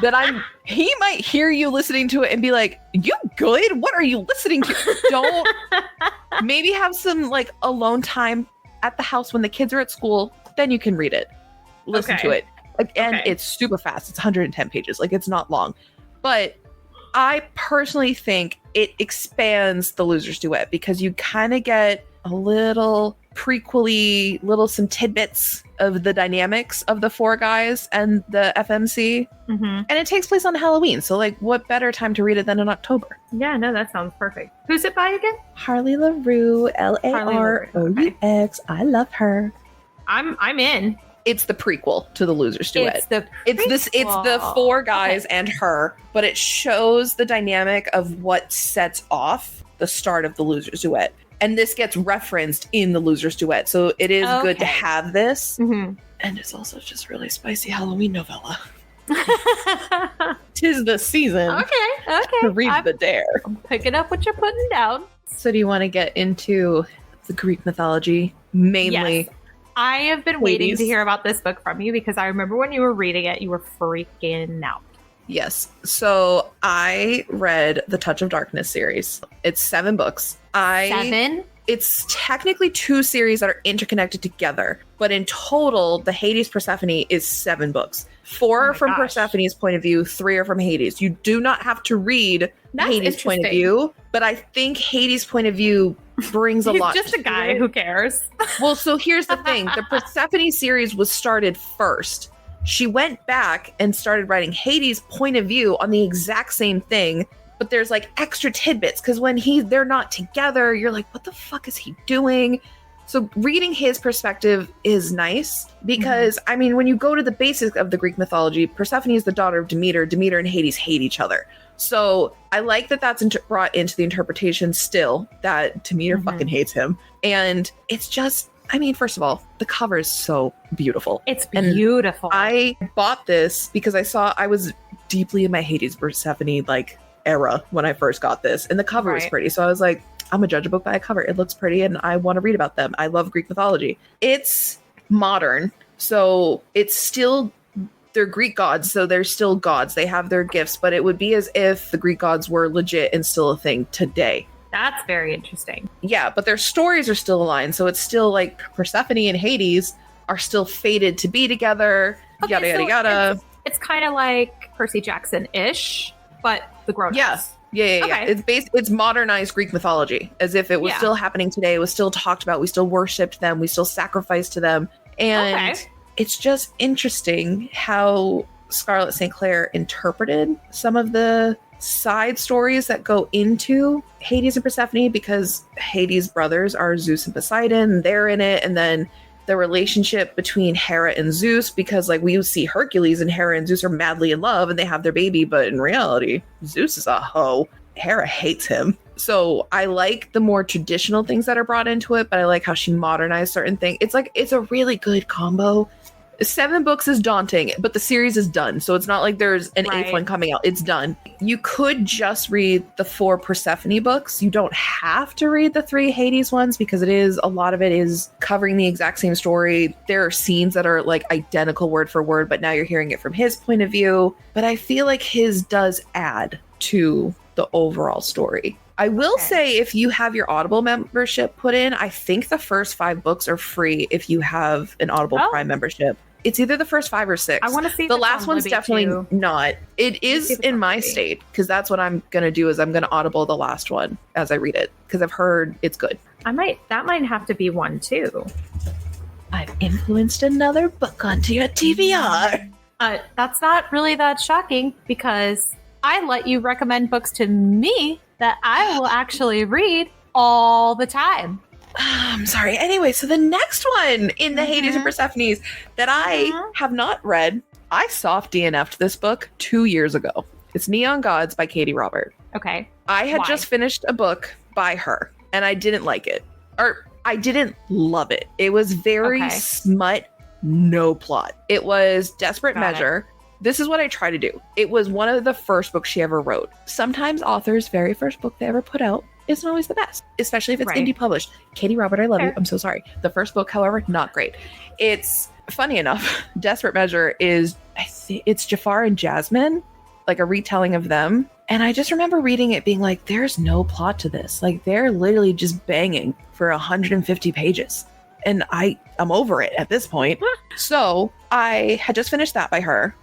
that he might hear you listening to it and be like, you good? What are you listening to? Don't. Maybe have some, like, alone time at the house when the kids are at school. Then you can read it. Listen to it. And it's super fast. It's 110 pages. Like, it's not long. But I personally think it expands The Losers Duet because you kind of get a little prequel-y, some tidbits of the dynamics of the four guys and the FMC. And it takes place on Halloween. So, like, what better time to read it than in October? Yeah, no, that sounds perfect. Who's it by again? Harley Laroux, Laroux. I love her. I'm in. It's the prequel to The Losers Duet. It's the four guys and her, but it shows the dynamic of what sets off the start of The Losers Duet. And this gets referenced in The Losers Duet. So it is good to have this. And it's also just really spicy Halloween novella. 'Tis the season to read The Dare. I'm picking up what you're putting down. So do you want to get into the Greek mythology? Mainly. Yes. I have been waiting to hear about this book from you because I remember when you were reading it, you were freaking out. Yes. So I read the Touch of Darkness series. It's 7 books. 7? It's technically 2 series that are interconnected together, but in total, the Hades Persephone is 7 books. 4 are from Persephone's point of view, 3 are from Hades. You do not have to read Hades' point of view, but I think Hades' point of view brings a lot. He's just a guy who cares. Well, so here's the thing. The Persephone series was started first. She went back and started writing Hades' point of view on the exact same thing, but there's like extra tidbits because when they're not together, you're like, what the fuck is he doing? So reading his perspective is nice because, I mean, when you go to the basics of the Greek mythology, Persephone is the daughter of Demeter. Demeter and Hades hate each other. So I like that that's brought into the interpretation still, that Demeter fucking hates him. And it's just, I mean, first of all, the cover is so beautiful. It's beautiful. And I bought this because I was deeply in my Hades Persephone like era when I first got this, and the cover was pretty. So I was like, I'm gonna judge a book by a cover. It looks pretty, and I want to read about them. I love Greek mythology. It's modern, so it's still, they're Greek gods, so they're still gods. They have their gifts, but it would be as if the Greek gods were legit and still a thing today. That's very interesting. Yeah, but their stories are still aligned, so it's still like Persephone and Hades, are still fated to be together. Okay, yada, yada, yada. It's kind of like Percy Jackson-ish, but the grown-ups. Yeah. Okay. It's modernized Greek mythology, as if it was still happening today. It was still talked about. We still worshipped them. We still sacrificed to them. And it's just interesting how Scarlett St. Clair interpreted some of the side stories that go into Hades and Persephone, because Hades' brothers are Zeus and Poseidon, and they're in it. And then the relationship between Hera and Zeus, because like we see Hercules and Hera and Zeus are madly in love and they have their baby, but in reality, Zeus is a hoe. Hera hates him. So I like the more traditional things that are brought into it, but I like how she modernized certain things. It's a really good combo. 7 books is daunting, but the series is done. So it's not like there's an 8th one coming out. It's done. You could just read the 4 Persephone books. You don't have to read the 3 Hades ones, because a lot of it is covering the exact same story. There are scenes that are like identical word for word, but now you're hearing it from his point of view. But I feel like his does add to the overall story. I will say, if you have your Audible membership put in, I think the first 5 books are free if you have an Audible Prime membership. It's either the first 5 or 6. I want to see the last one's definitely not. It is in my state, because that's what I'm going to do, is I'm going to Audible the last one as I read it, because I've heard it's good. That might have to be one too. I've influenced another book onto your TBR. That's not really that shocking, because I let you recommend books to me that I will actually read all the time. I'm sorry. Anyway, so the next one in the Hades and Persephone's that I have not read, I soft DNF'd this book 2 years ago. It's Neon Gods by Katee Robert. Okay. I had just finished a book by her, and I didn't like it. Or I didn't love it. It was very smut, no plot. It was Desperate Measure. This is what I try to do. It was one of the first books she ever wrote. Sometimes authors' very first book they ever put out isn't always the best, especially if it's indie published. Katee Robert, I love you. I'm so sorry. The first book, however, not great. It's funny enough. Desperate Measure is, I think it's Jafar and Jasmine, like a retelling of them. And I just remember reading it being like, there's no plot to this. Like, they're literally just banging for 150 pages. And I'm over it at this point. So I had just finished that by her.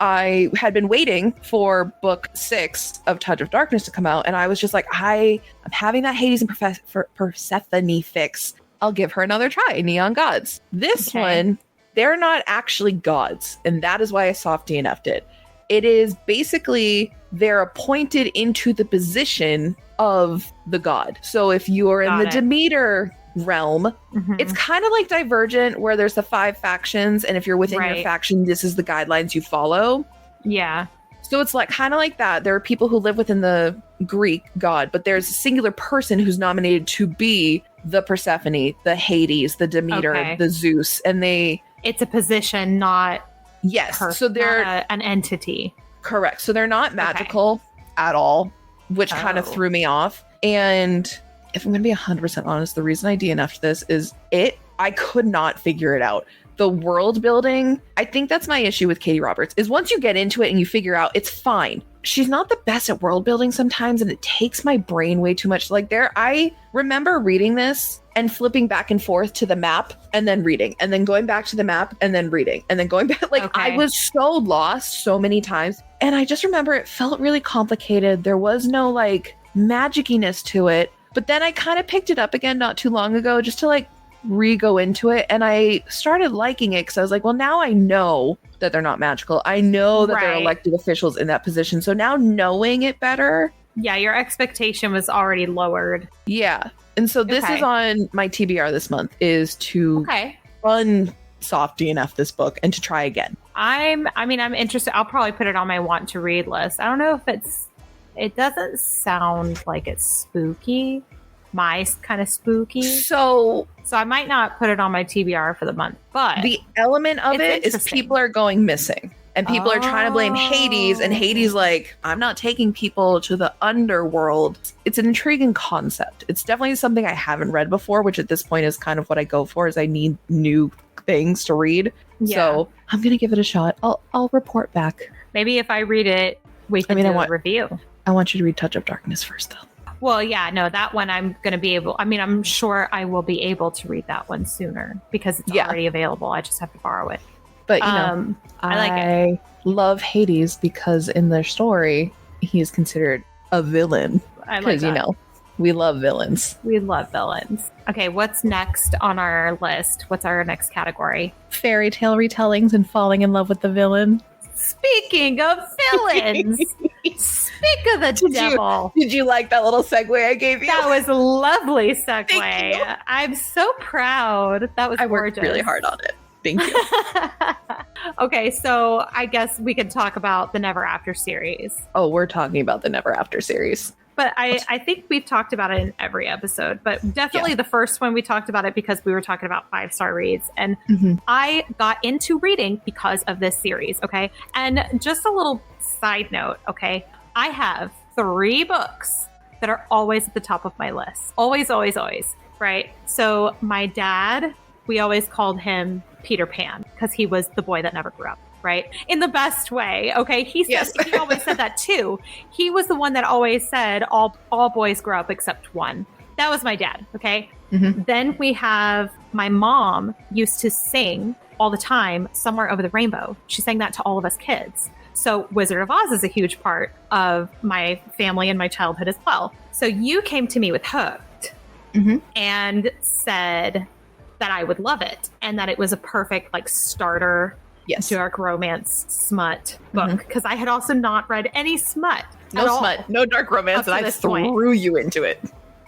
I had been waiting for book 6 of Touch of Darkness to come out. And I was just like, I'm having that Hades and Persephone fix. I'll give her another try. Neon Gods. This one, they're not actually gods. And that is why I soft DNF'd it. It is basically they're appointed into the position of the god. So if you're in the Demeter realm, it's kind of like Divergent, where there's the 5 factions, and if you're within your faction, this is the guidelines you follow. So it's like kind of like that. There are people who live within the Greek god, but there's a singular person who's nominated to be the Persephone, the Hades, the Demeter, the Zeus, and it's a position, not so they're an entity. Correct. So they're not magical at all, which kind of threw me off. And if I'm going to be 100% honest, the reason I DNF'd this is I could not figure it out. The world building, I think that's my issue with Katee Roberts, is once you get into it and you figure out, it's fine. She's not the best at world building sometimes, and it takes my brain way too much. Like I remember reading this and flipping back and forth to the map and then reading, and then going back to the map and then reading, and then going back. I was so lost so many times. And I just remember it felt really complicated. There was no like magiciness to it. But then I kind of picked it up again not too long ago just to like re-go into it. And I started liking it because I was like, well, now I know that they're not magical. I know that they're elected officials in that position. So now knowing it better. Yeah, your expectation was already lowered. Yeah. And so this is on my TBR this month, is to soft DNF this book and to try again. I'm interested. I'll probably put it on my want to read list. I don't know if it doesn't sound like it's spooky. My kind of spooky. So I might not put it on my TBR for the month, but the element of it is people are going missing. And people are trying to blame Hades, and Hades like, I'm not taking people to the underworld. It's an intriguing concept. It's definitely something I haven't read before, which at this point is kind of what I go for, is I need new things to read. Yeah. So I'm going to give it a shot. I'll report back. Maybe if I read it, we can do a review. I want you to read Touch of Darkness first, though. Well, yeah, no, that one I'm going to be able, I mean, I'm sure I will be able to read that one sooner because it's already available. I just have to borrow it. But, you know, I like it. love Hades because in their story, he is considered a villain. I like Because, that. you know, we love villains. We love villains. Okay, what's next on our list? What's our next category? Fairy tale retellings and falling in love with the villain. Speaking of villains, speak of the devil. Did you like that little segue I gave you? That was a lovely segue. Thank you. I'm so proud. That was I gorgeous. worked really hard on it. Thank you. Okay, so I guess we could talk about the Never After series. Oh, we're talking about the Never After series. But I think we've talked about it in every episode, but definitely the first one we talked about it because we were talking about 5-star reads. And I got into reading because of this series, okay? And just a little side note, okay? I have 3 books that are always at the top of my list. Always, always, always, right? So my dad, we always called him Peter Pan because he was the boy that never grew up. Right? In the best way. Okay. He said, he always said that too. He was the one that always said all boys grow up except one. That was my dad. Okay. Then we have my mom used to sing all the time, Somewhere Over the Rainbow. She sang that to all of us kids. So Wizard of Oz is a huge part of my family and my childhood as well. So you came to me with Hooked and said that I would love it and that it was a perfect like starter dark romance smut book because I had also not read any smut. No smut, no dark romance, and I threw you into it.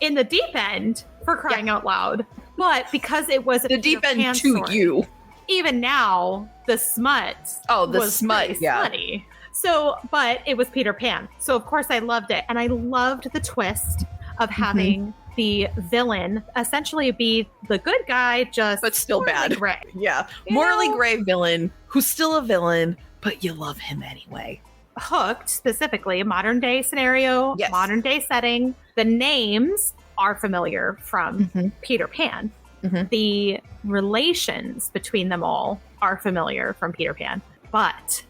In the deep end, for crying out loud. But because it was the deep end to story, you. Even now, the smut was smut, smutty. So, but it was Peter Pan. So of course I loved it. And I loved the twist of having the villain essentially be the good guy, but still bad. Gray. Yeah. Morally gray villain who's still a villain, but you love him anyway. Hooked, specifically, modern day scenario, modern day setting. The names are familiar from Peter Pan. The relations between them all are familiar from Peter Pan. But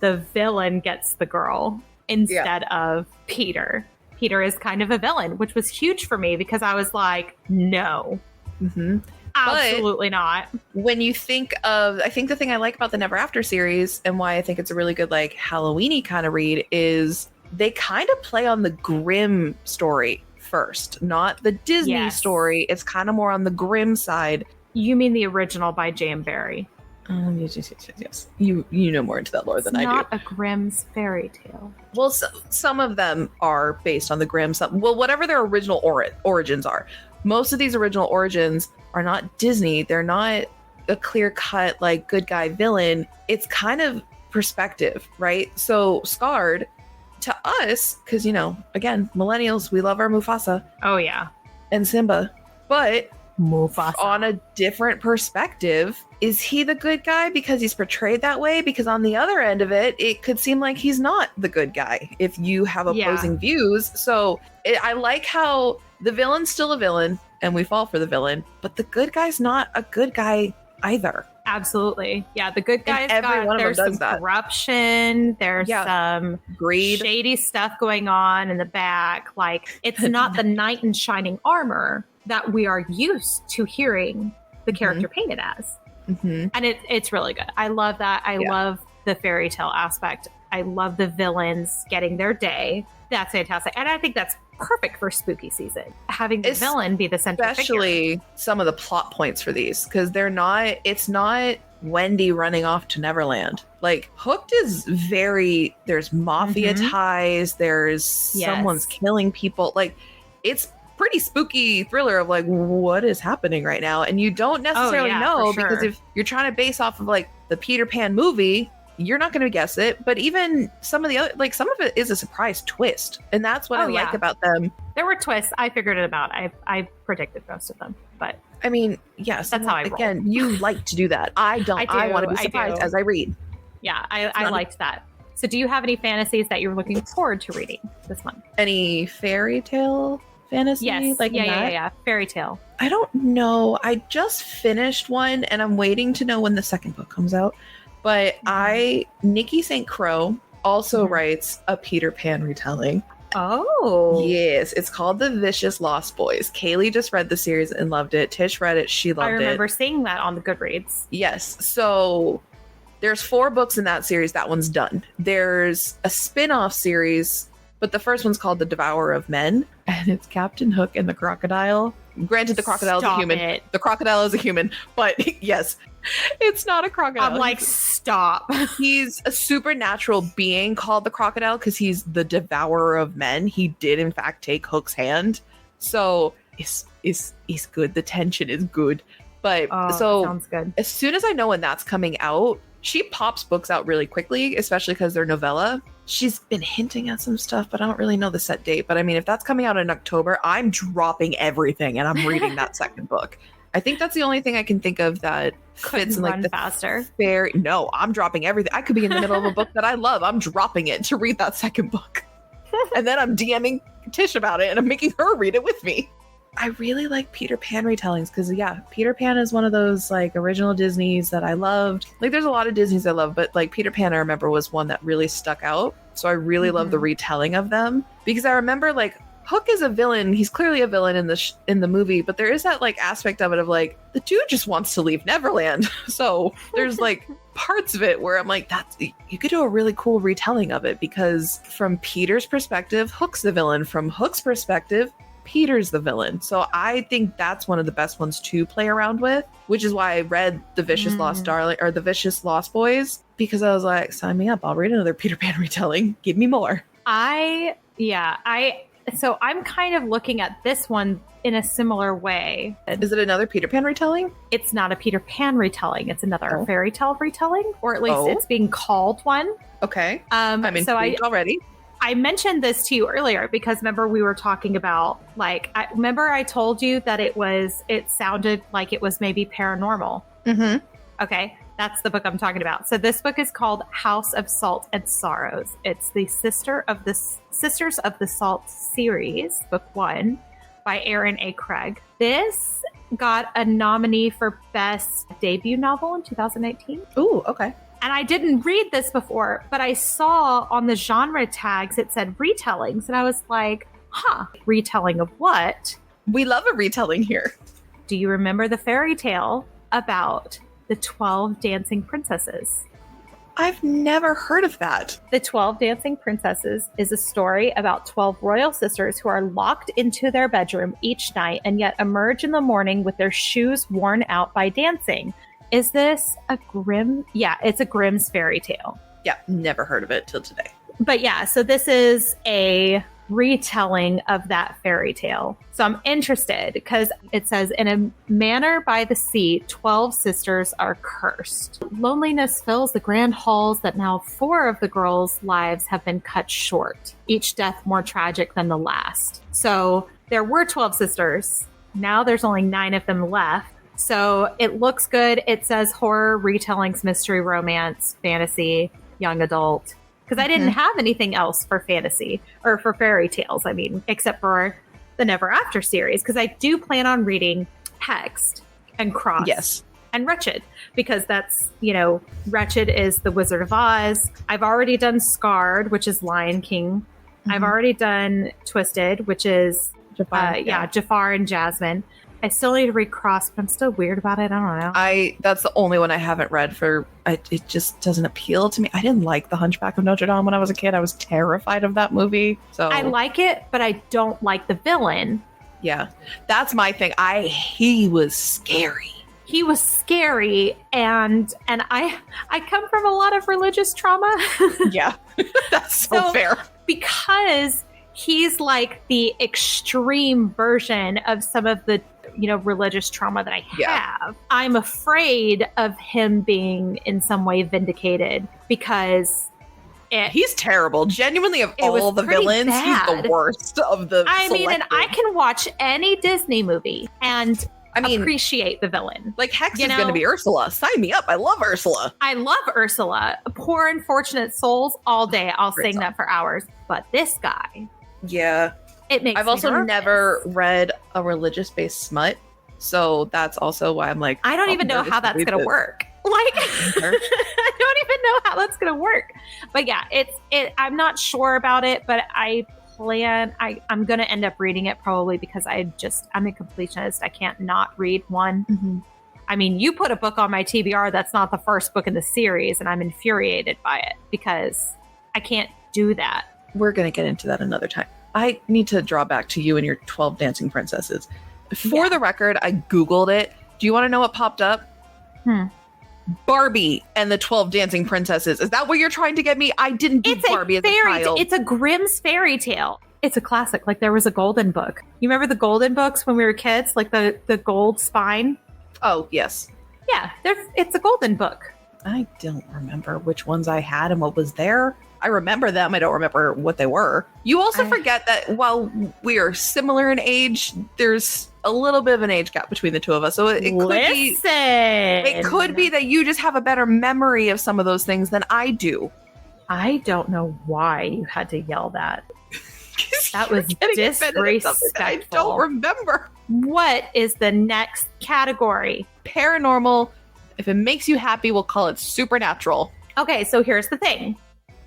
the villain gets the girl instead of Peter. Peter is kind of a villain, which was huge for me because I was like, no, absolutely not. When you think of, I think the thing I like about the Never After series and why I think it's a really good, like Halloween-y kind of read is they kind of play on the Grimm story first, not the Disney story. It's kind of more on the Grimm side. You mean the original by J.M. Barrie? Yes. You know more into that lore than I do. Not a Grimm's fairy tale. Well, some of them are based on the Grimm. Whatever their original origins are. Most of these original origins are not Disney. They're not a clear-cut, like, good guy villain. It's kind of perspective, right? So Scarred, to us, because, you know, again, millennials, we love our Mufasa. Oh, yeah. And Simba. But Mufasa. On a different perspective, is he the good guy because he's portrayed that way? Because on the other end of it, it could seem like he's not the good guy if you have opposing views. So I like how the villain's still a villain and we fall for the villain, but the good guy's not a good guy either. Absolutely. Yeah, the good guys there's some corruption, there's some greed, shady stuff going on in the back. Like, it's not the knight in shining armor that we are used to hearing the character painted as. And it's really good. I love that. I love the fairy tale aspect. I love the villains getting their day. That's fantastic. And I think that's perfect for spooky season. Having the villain be the central figure. Especially some of the plot points for these, because it's not Wendy running off to Neverland. Like, Hooked is there's mafia ties, there's someone's killing people. Like, it's pretty spooky thriller of like, what is happening right now? And you don't necessarily know because if you're trying to base off of like the Peter Pan movie, you're not going to guess it. But even some of the other, like, some of it is a surprise twist, and that's what I like about them. There were twists. I figured it out. I predicted most of them, but I mean, yes, that's how I roll. Again, you like to do that. I don't. I want to be surprised as I read. Yeah, I liked that. So, do you have any fantasies that you're looking forward to reading this month? Any fairy tale fantasy? Yes. Like fairy tale. I don't know. I just finished one, and I'm waiting to know when the second book comes out. But Nikki St. Crowe also writes a Peter Pan retelling. Oh. Yes, it's called The Vicious Lost Boys. Kaylee just read the series and loved it. Tish read it. She loved it. I remember seeing that on the Goodreads. Yes. So there's 4 books in that series. That one's done. There's a spin-off series, but the first one's called The Devourer of Men, and it's Captain Hook and the Crocodile. Granted, the crocodile is a human. It. The crocodile is a human, but yes, it's not a crocodile. I'm like, stop. He's a supernatural being called the crocodile because he's the devourer of men. He did, in fact, take Hook's hand. So it's good. The tension is good. But so sounds good. As soon as I know when that's coming out, she pops books out really quickly, especially because they're novella. She's been hinting at some stuff, but I don't really know the set date. But I mean, if that's coming out in October, I'm dropping everything and I'm reading that second book. I think that's the only thing I can think of that fits in like the faster. No, I'm dropping everything. I could be in the middle of a book that I love. I'm dropping it to read that second book. And then I'm DMing Tish about it and I'm making her read it with me. I really like Peter Pan retellings because, yeah, Peter Pan is one of those like original Disneys that I loved. Like, there's a lot of Disneys I love, but like Peter Pan, I remember was one that really stuck out. So I really love the retelling of them because I remember like Hook is a villain. He's clearly a villain in the movie, but there is that like aspect of it of like the dude just wants to leave Neverland. So there's like parts of it where I'm like, you could do a really cool retelling of it because from Peter's perspective, Hook's the villain. From Hook's perspective, Peter's the villain. So I think that's one of the best ones to play around with, which is why I read The Vicious Lost Darling or The Vicious Lost Boys, because I was like, sign me up. I'll read another Peter Pan retelling. Give me more. So I'm kind of looking at this one in a similar way. Is it another Peter Pan retelling? It's not a Peter Pan retelling. It's another fairy tale retelling, or at least it's being called one. Okay. I'm intrigued already. I mentioned this to you earlier because remember we were talking about like, I told you that it sounded like it was maybe paranormal. Mm-hmm. Okay. That's the book I'm talking about. So this book is called House of Salt and Sorrows. It's the Sisters of the Salt series, book 1 by Erin A. Craig. This got a nominee for best debut novel in 2018. Ooh, okay. And I didn't read this before, but I saw on the genre tags, it said retellings. And I was like, retelling of what? We love a retelling here. Do you remember the fairy tale about the 12 Dancing Princesses? I've never heard of that. The 12 Dancing Princesses is a story about 12 royal sisters who are locked into their bedroom each night and yet emerge in the morning with their shoes worn out by dancing. Is this a Grimm? Yeah, it's a Grimm's fairy tale. Yeah, never heard of it till today. But yeah, so this is a retelling of that fairy tale. So I'm interested because it says, in a manor by the sea, 12 sisters are cursed. Loneliness fills the grand halls that now 4 of the girls' lives have been cut short, each death more tragic than the last. So there were 12 sisters. Now there's only 9 of them left. So it looks good. It says horror, retellings, mystery, romance, fantasy, young adult. Because I didn't have anything else for fantasy or for fairy tales, I mean, except for the Never After series. Because I do plan on reading Hexed and Cross. Yes. And Wretched. Because that's, Wretched is the Wizard of Oz. I've already done Scarred, which is Lion King. I've already done Twisted, which is Jafar and Jasmine. I still need to read Cross, but I'm still weird about it. I don't know. That's the only one I haven't read it just doesn't appeal to me. I didn't like The Hunchback of Notre Dame when I was a kid. I was terrified of that movie. So I like it, but I don't like the villain. Yeah, that's my thing. He was scary. He was scary, and I come from a lot of religious trauma. Yeah, that's so fair. Because he's like the extreme version of some of the religious trauma that I have. I'm afraid of him being in some way vindicated because he's terrible. Genuinely, of all the villains, bad. He's the worst of the and I can watch any Disney movie and appreciate the villain. Like Hex is going to be Ursula. Sign me up. I love Ursula. I love Ursula. Poor unfortunate souls all day. I'll sing that for hours. But this guy. Yeah. I've also never read a religious-based smut, so that's also why I'm like, I don't even know how that's going to work. Like, I don't even know how that's going to work. But yeah, I'm not sure about it, but I plan. I'm going to end up reading it probably because I'm a completionist. I can't not read one. Mm-hmm. I mean, you put a book on my TBR that's not the first book in the series, and I'm infuriated by it because I can't do that. We're going to get into that another time. I need to draw back to you and your 12 dancing princesses. For the record, I Googled it. Do you want to know what popped up? Barbie and the 12 dancing princesses. Is that what you're trying to get me? I didn't do Barbie as a child. It's a Grimm's fairy tale. It's a classic. Like there was a golden book. You remember the golden books when we were kids? Like the gold spine? Oh, yes. Yeah, it's a golden book. I don't remember which ones I had and what was there. I remember them. I don't remember what they were. You also forget that while we are similar in age, there's a little bit of an age gap between the two of us. So it could be that you just have a better memory of some of those things than I do. I don't know why you had to yell that. That was disrespectful. I don't remember. What is the next category? Paranormal. If it makes you happy, we'll call it supernatural. Okay, so here's the thing.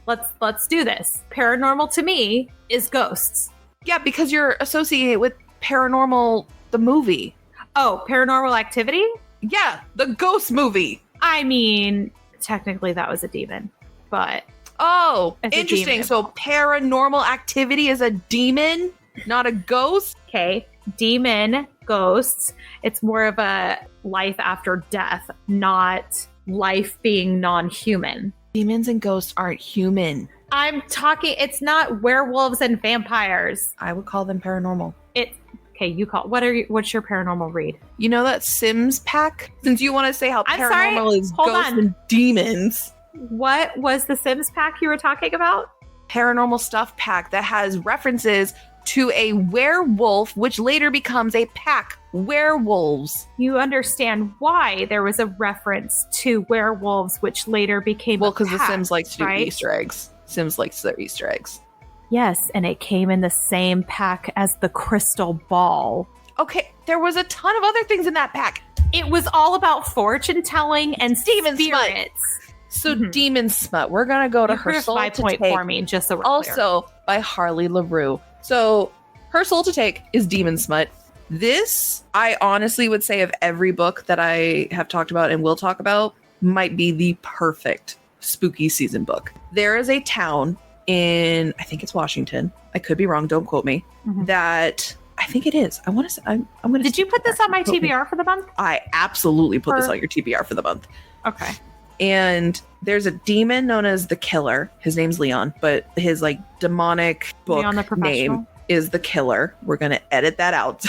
Let's do this. Paranormal to me is ghosts. Yeah, because you're associated with Paranormal, the movie. Oh, Paranormal Activity? Yeah, the ghost movie. I mean, technically that was a demon, but... Oh, interesting. So Paranormal Activity is a demon, not a ghost? Okay, demon, ghosts. It's more of a life after death, not life being non-human. Demons and ghosts aren't human. I'm talking, it's not werewolves and vampires. I would call them paranormal. Okay, you call, what's your paranormal read? You know that Sims pack? Since you want to say how paranormal is ghosts and demons. What was the Sims pack you were talking about? Paranormal stuff pack that has references to a werewolf, which later becomes a pack werewolves. You understand why there was a reference to werewolves, which later became because the Sims likes to do Easter eggs. Sims likes their Easter eggs. Yes, and it came in the same pack as the crystal ball. Okay, there was a ton of other things in that pack. It was all about fortune telling and demon spirits. Smut. So demon smut. We're gonna go to Her Soul to Take. For me, just so we're also clear. By Harley Laroux. So Her Soul to Take is demon smut. This, I honestly would say, of every book that I have talked about and will talk about, might be the perfect spooky season book. There is a town in, I think it's Washington. I could be wrong. Don't quote me. That I think it is. I want to say, I'm going to. Did you put this on my TBR for the month? I absolutely put this on your TBR for the month. Okay. And there's a demon known as the Killer. His name's Leon, but his like demonic book name is the Killer. We're going to edit that out.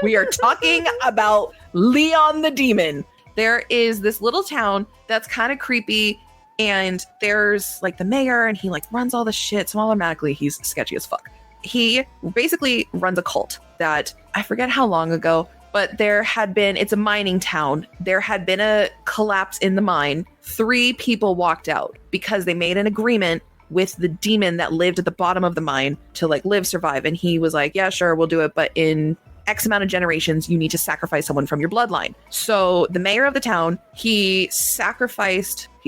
We are talking about Leon the Demon. There is this little town that's kind of creepy, and there's like the mayor, and he like runs all the shit. So automatically he's sketchy as fuck. He basically runs a cult that I forget how long ago, but it's a mining town. There had been a collapse in the mine. 3 people walked out because they made an agreement with the demon that lived at the bottom of the mine to like survive. And he was like, yeah, sure, we'll do it. But in X amount of generations, you need to sacrifice someone from your bloodline. So the mayor of the town, he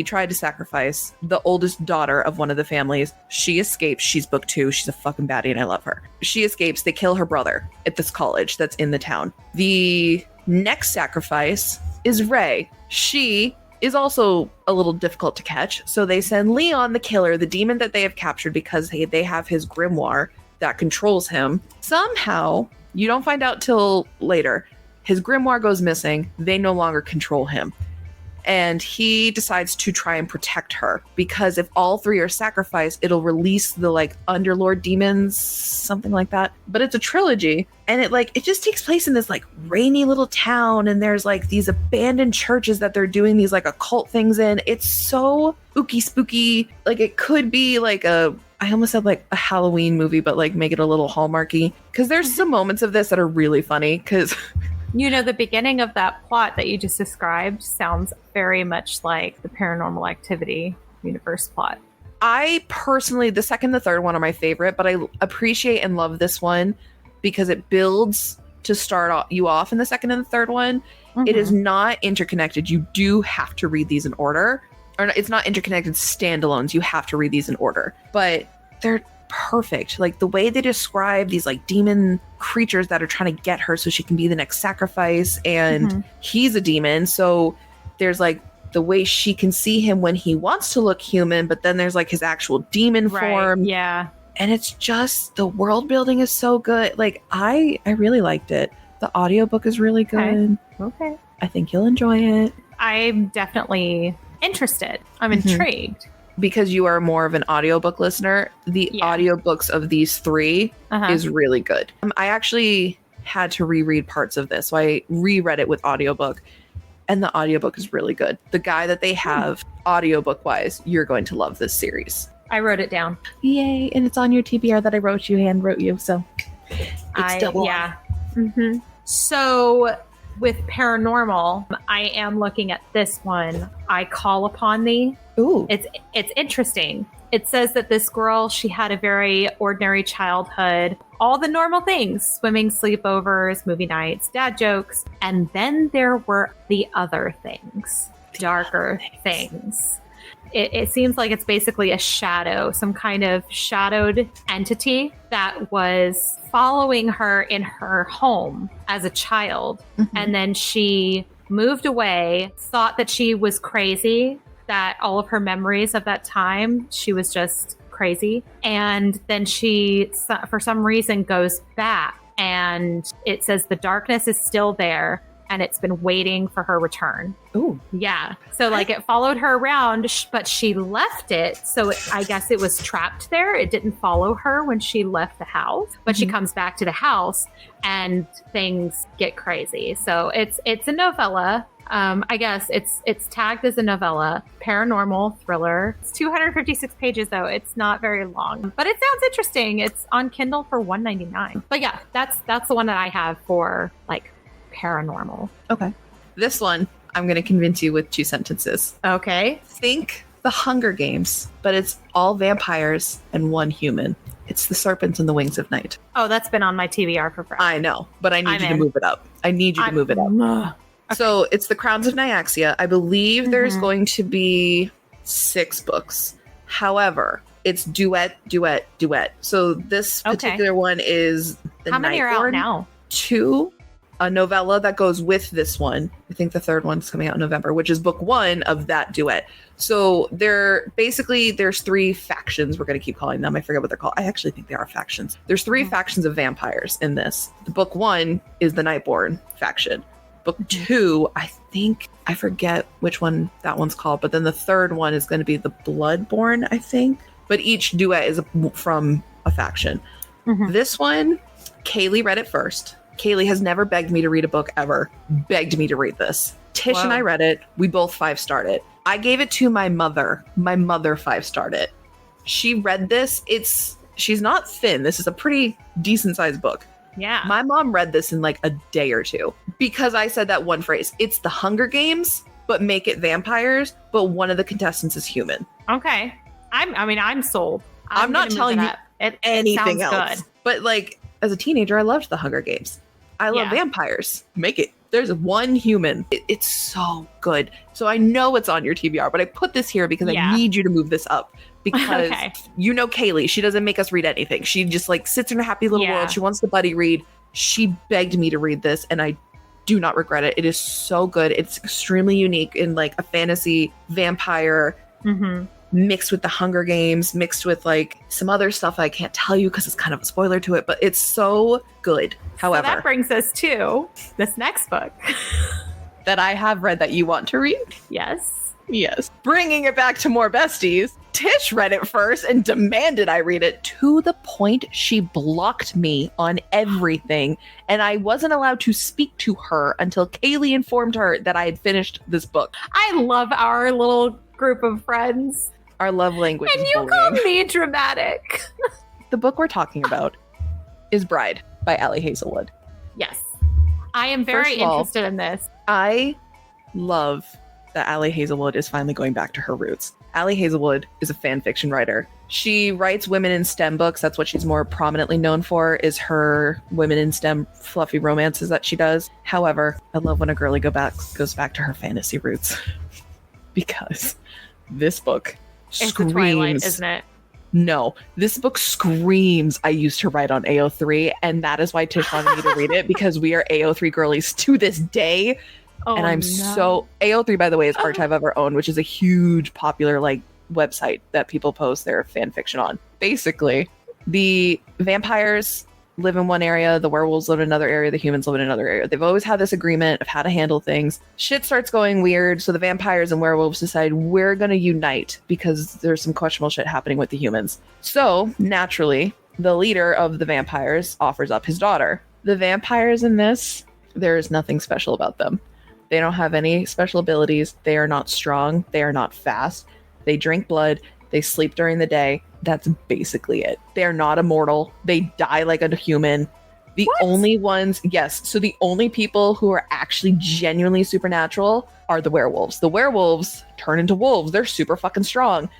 tried to sacrifice the oldest daughter of one of the families. She escapes. She's book 2. She's a fucking baddie and I love her. She escapes. They kill her brother at this college that's in the town. The next sacrifice is Ray. She is also a little difficult to catch. So they send Leon the Killer, the demon that they have captured, because they have his grimoire that controls him. Somehow, you don't find out till later, his grimoire goes missing. They no longer control him. And he decides to try and protect her, because if all 3 are sacrificed, it'll release the like underlord demons, something like that. But it's a trilogy, and it just takes place in this like rainy little town, and there's like these abandoned churches that they're doing these like occult things in. It's so spooky. Like it could be like I almost said like a Halloween movie, but like make it a little Hallmarky, because there's some moments of this that are really funny, because you know, the beginning of that plot that you just described sounds very much like the Paranormal Activity universe plot. I personally, the second and the third one are my favorite, but I appreciate and love this one because it builds to start you off in the second and the third one. It is not interconnected. You do have to read these in order. Or it's not interconnected standalones. You have to read these in order. But they're perfect. Like the way they describe these like demon creatures that are trying to get her so she can be the next sacrifice, and he's a demon, so there's like the way she can see him when he wants to look human, but then there's like his actual demon form. Yeah. And it's just, the world building is so good. Like I really liked it. The audiobook is really good. Okay. I think you'll enjoy it. I'm definitely interested. I'm intrigued. Because you are more of an audiobook listener, the audiobooks of these three is really good. I actually had to reread parts of this, so I reread it with audiobook, and the audiobook is really good. The guy that they have audiobook wise, you're going to love this series. I wrote it down. Yay. And it's on your TBR that I hand wrote you, so it's double. Yeah. So with paranormal, I am looking at this one, I Call Upon Thee. Ooh. It's interesting. It says that this girl, she had a very ordinary childhood, all the normal things, swimming, sleepovers, movie nights, dad jokes. And then there were the other things, darker things. It seems like it's basically a shadow, some kind of shadowed entity that was following her in her home as a child. And then she moved away, thought that she was crazy, that all of her memories of that time, she was just crazy. And then she, for some reason, goes back, and it says the darkness is still there, and it's been waiting for her return. Ooh. Yeah. So like it followed her around, but she left it. So I guess it was trapped there. It didn't follow her when she left the house, but she comes back to the house and things get crazy. So it's a novella. I guess it's tagged as a novella, paranormal thriller. It's 256 pages though. It's not very long, but it sounds interesting. It's on Kindle for $1.99. But yeah, that's the one that I have for like paranormal. Okay. This one, I'm going to convince you with 2 sentences. Okay. Think The Hunger Games, but it's all vampires and 1 human. It's The Serpent and the Wings of Night. Oh, that's been on my TBR for forever. I know, but I need you to move it up. Okay. So it's The Crowns of Nyaxia. I believe there's going to be 6 books. However, it's duet. So this particular one is the How many are out now? 2. A novella that goes with this one. I think the 3rd one's coming out in November, which is book 1 of that duet. So there's 3 factions. We're going to keep calling them. I forget what they're called. I actually think they are factions. There's 3 factions of vampires in this. The book 1 is the Nightborn faction. Book 2, I forget which one that one's called, but then the 3rd one is going to be the Bloodborn, I think. But each duet is from a faction. This one, Kaylee read it first. Kaylee has never begged me to read a book ever. Begged me to read this. Tish and I read it. We both 5-starred it. I gave it to my mother. My mother 5-starred it. She read this. She's not thin. This is a pretty decent sized book. Yeah. My mom read this in like a day or 2 because I said that one phrase. It's the Hunger Games, but make it vampires, but one of the contestants is human. Okay. I'm sold. I'm not telling you anything sounds else. good. But like as a teenager, I loved the Hunger Games. I love vampires. Make it. There's 1 human. It's so good. So I know it's on your TBR, but I put this here because I need you to move this up. Because you know Kaylee, she doesn't make us read anything. She just like sits in her happy little world. She wants to buddy read. She begged me to read this, and I do not regret it. It is so good. It's extremely unique in like a fantasy vampire mixed with the Hunger Games, mixed with like some other stuff I can't tell you because it's kind of a spoiler to it, but it's so good. However, so that brings us to this next book that I have read that you want to read. Yes. Bringing it back to more besties. Tish read it first and demanded I read it to the point she blocked me on everything, and I wasn't allowed to speak to her until Kaylee informed her that I had finished this book. I love our little group of friends. Our love language and is you bullying. call me dramatic. The book we're talking about is Bride by Ali Hazelwood. Yes. I am very interested in this. I love that Ali Hazelwood is finally going back to her roots. Ali Hazelwood is a fan fiction writer. She writes women in STEM books. That's what she's more prominently known for, is her women in STEM fluffy romances that she does. However, I love when a girly goes back to her fantasy roots. Because this book It's the Twilight, isn't it? No, this book screams I used to write on AO3, and that is why Tish wanted me to read it, because we are AO3 girlies to this day. And I'm so... AO3, by the way, is Archive of Our Own, which is a huge popular like website that people post their fan fiction on. Basically, the vampires live in one area, the werewolves live in another area, the humans live in another area. They've always had this agreement of how to handle things. Shit starts going weird, so the vampires and werewolves decide we're going to unite because there's some questionable shit happening with the humans. So, naturally, the leader of the vampires offers up his daughter. The vampires in this, there is nothing special about them. They don't have any special abilities. They are not strong. They are not fast. They drink blood. They sleep during the day. That's basically it. They're not immortal. They die like a human. The only ones, yes. So the only people who are actually genuinely supernatural are the werewolves. The werewolves turn into wolves. They're super fucking strong.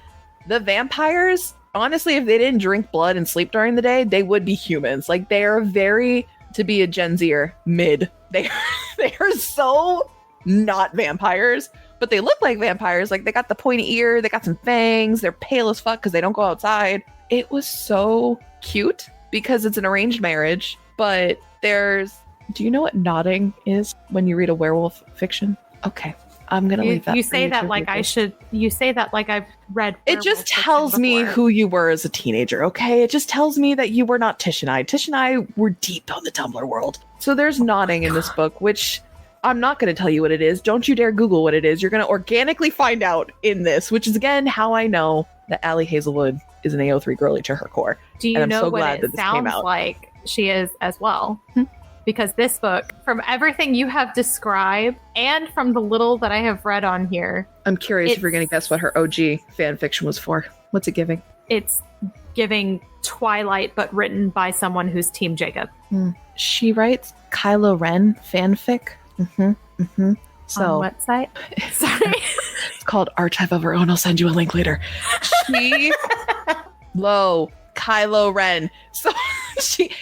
The vampires, honestly, if they didn't drink blood and sleep during the day, they would be humans. Like, they are very, to be a Gen Zer, mid. They are so not vampires. But they look like vampires. Like, they got the pointy ear, they got some fangs, they're pale as fuck because they don't go outside. It was so cute because it's an arranged marriage, but there's... Do you know what nodding is when you read a werewolf fiction? Okay, I'm gonna leave that. You say that like I should. You say that like I've read. It just tells me who you were as a teenager. Okay, it just tells me that you were not Tish and I. Tish and I were deep on the Tumblr world. So there's nodding in this book, which... I'm not going to tell you what it is. Don't you dare Google what it is. You're going to organically find out in this, which is, again, how I know that Ali Hazelwood is an AO3 girly to her core. Do you know what it sounds like she is as well? Because this book, from everything you have described and from the little that I have read on here... I'm curious if you're going to guess what her OG fan fiction was for. What's it giving? It's giving Twilight, but written by someone who's Team Jacob. She writes Kylo Ren fanfic. So, on what site? Sorry. It's called Archive of Our Own. I'll send you a link later. Kylo Ren. So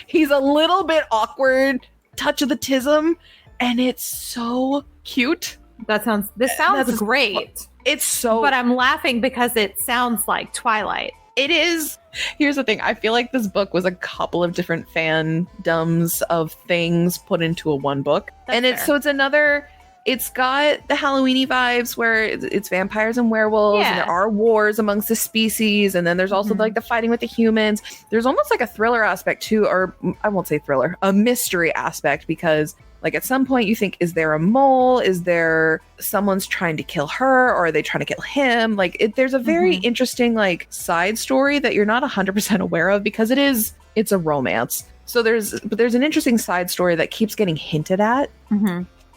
he's a little bit awkward, touch of the tism, and it's so cute. This sounds great. It's so... But I'm laughing because it sounds like Twilight. It is. Here's the thing. I feel like this book was a couple of different fandoms of things put into a one book. It's another... It's got the Halloween-y vibes where it's vampires and werewolves, and there are wars amongst the species, and then there's also like the fighting with the humans. There's almost like a thriller aspect too, or I won't say thriller, a mystery aspect, because like at some point you think, is there a mole? Is there someone's trying to kill her, or are they trying to kill him? Like there's a very interesting like side story that you're not 100% aware of, because it's a romance. So there's an interesting side story that keeps getting hinted at.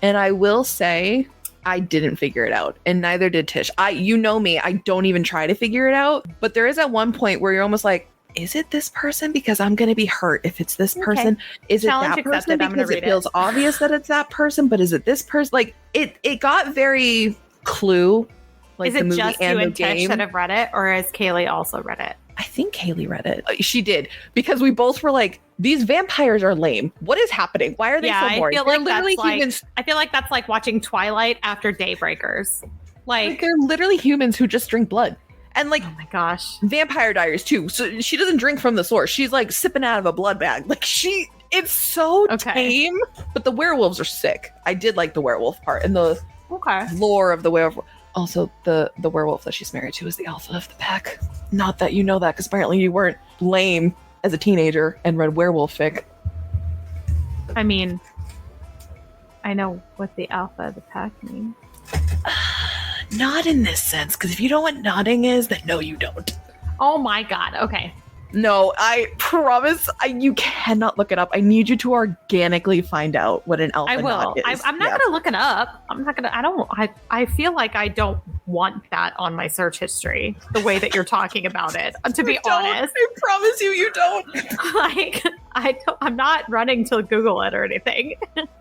And I will say, I didn't figure it out, and neither did Tish. You know me, I don't even try to figure it out. But there is at one point where you're almost like, is it this person? Because I'm going to be hurt if it's this person. Is Challenge it that person? Because it feels obvious that it's that person, but is it this person? Like it got very Clue. Like is it the movie just and you and Tish that have read it, or has Kaylee also read it? I think Kaylee read it. She did, because we both were like, these vampires are lame. What is happening? Why are they so boring? They're literally humans. I feel like that's like watching Twilight after Daybreakers. Like they're literally humans who just drink blood. And like, oh my gosh, Vampire Diaries too. So she doesn't drink from the source. She's like sipping out of a blood bag. Like it's so tame. But the werewolves are sick. I did like the werewolf part and the lore of the werewolf. Also, the werewolf that she's married to is the alpha of the pack. Not that you know that, because apparently you weren't lame as a teenager and read werewolf fic. I mean, I know what the alpha of the pack means. Not in this sense, because if you know what nodding is, then no, you don't. Oh my god, okay. No, I promise you cannot look it up. I need you to organically find out what an alpha nod is. I'm not going to look it up. I feel like I don't want that on my search history, the way that you're talking about it, to be honest. I promise you don't. I'm not running to Google it or anything.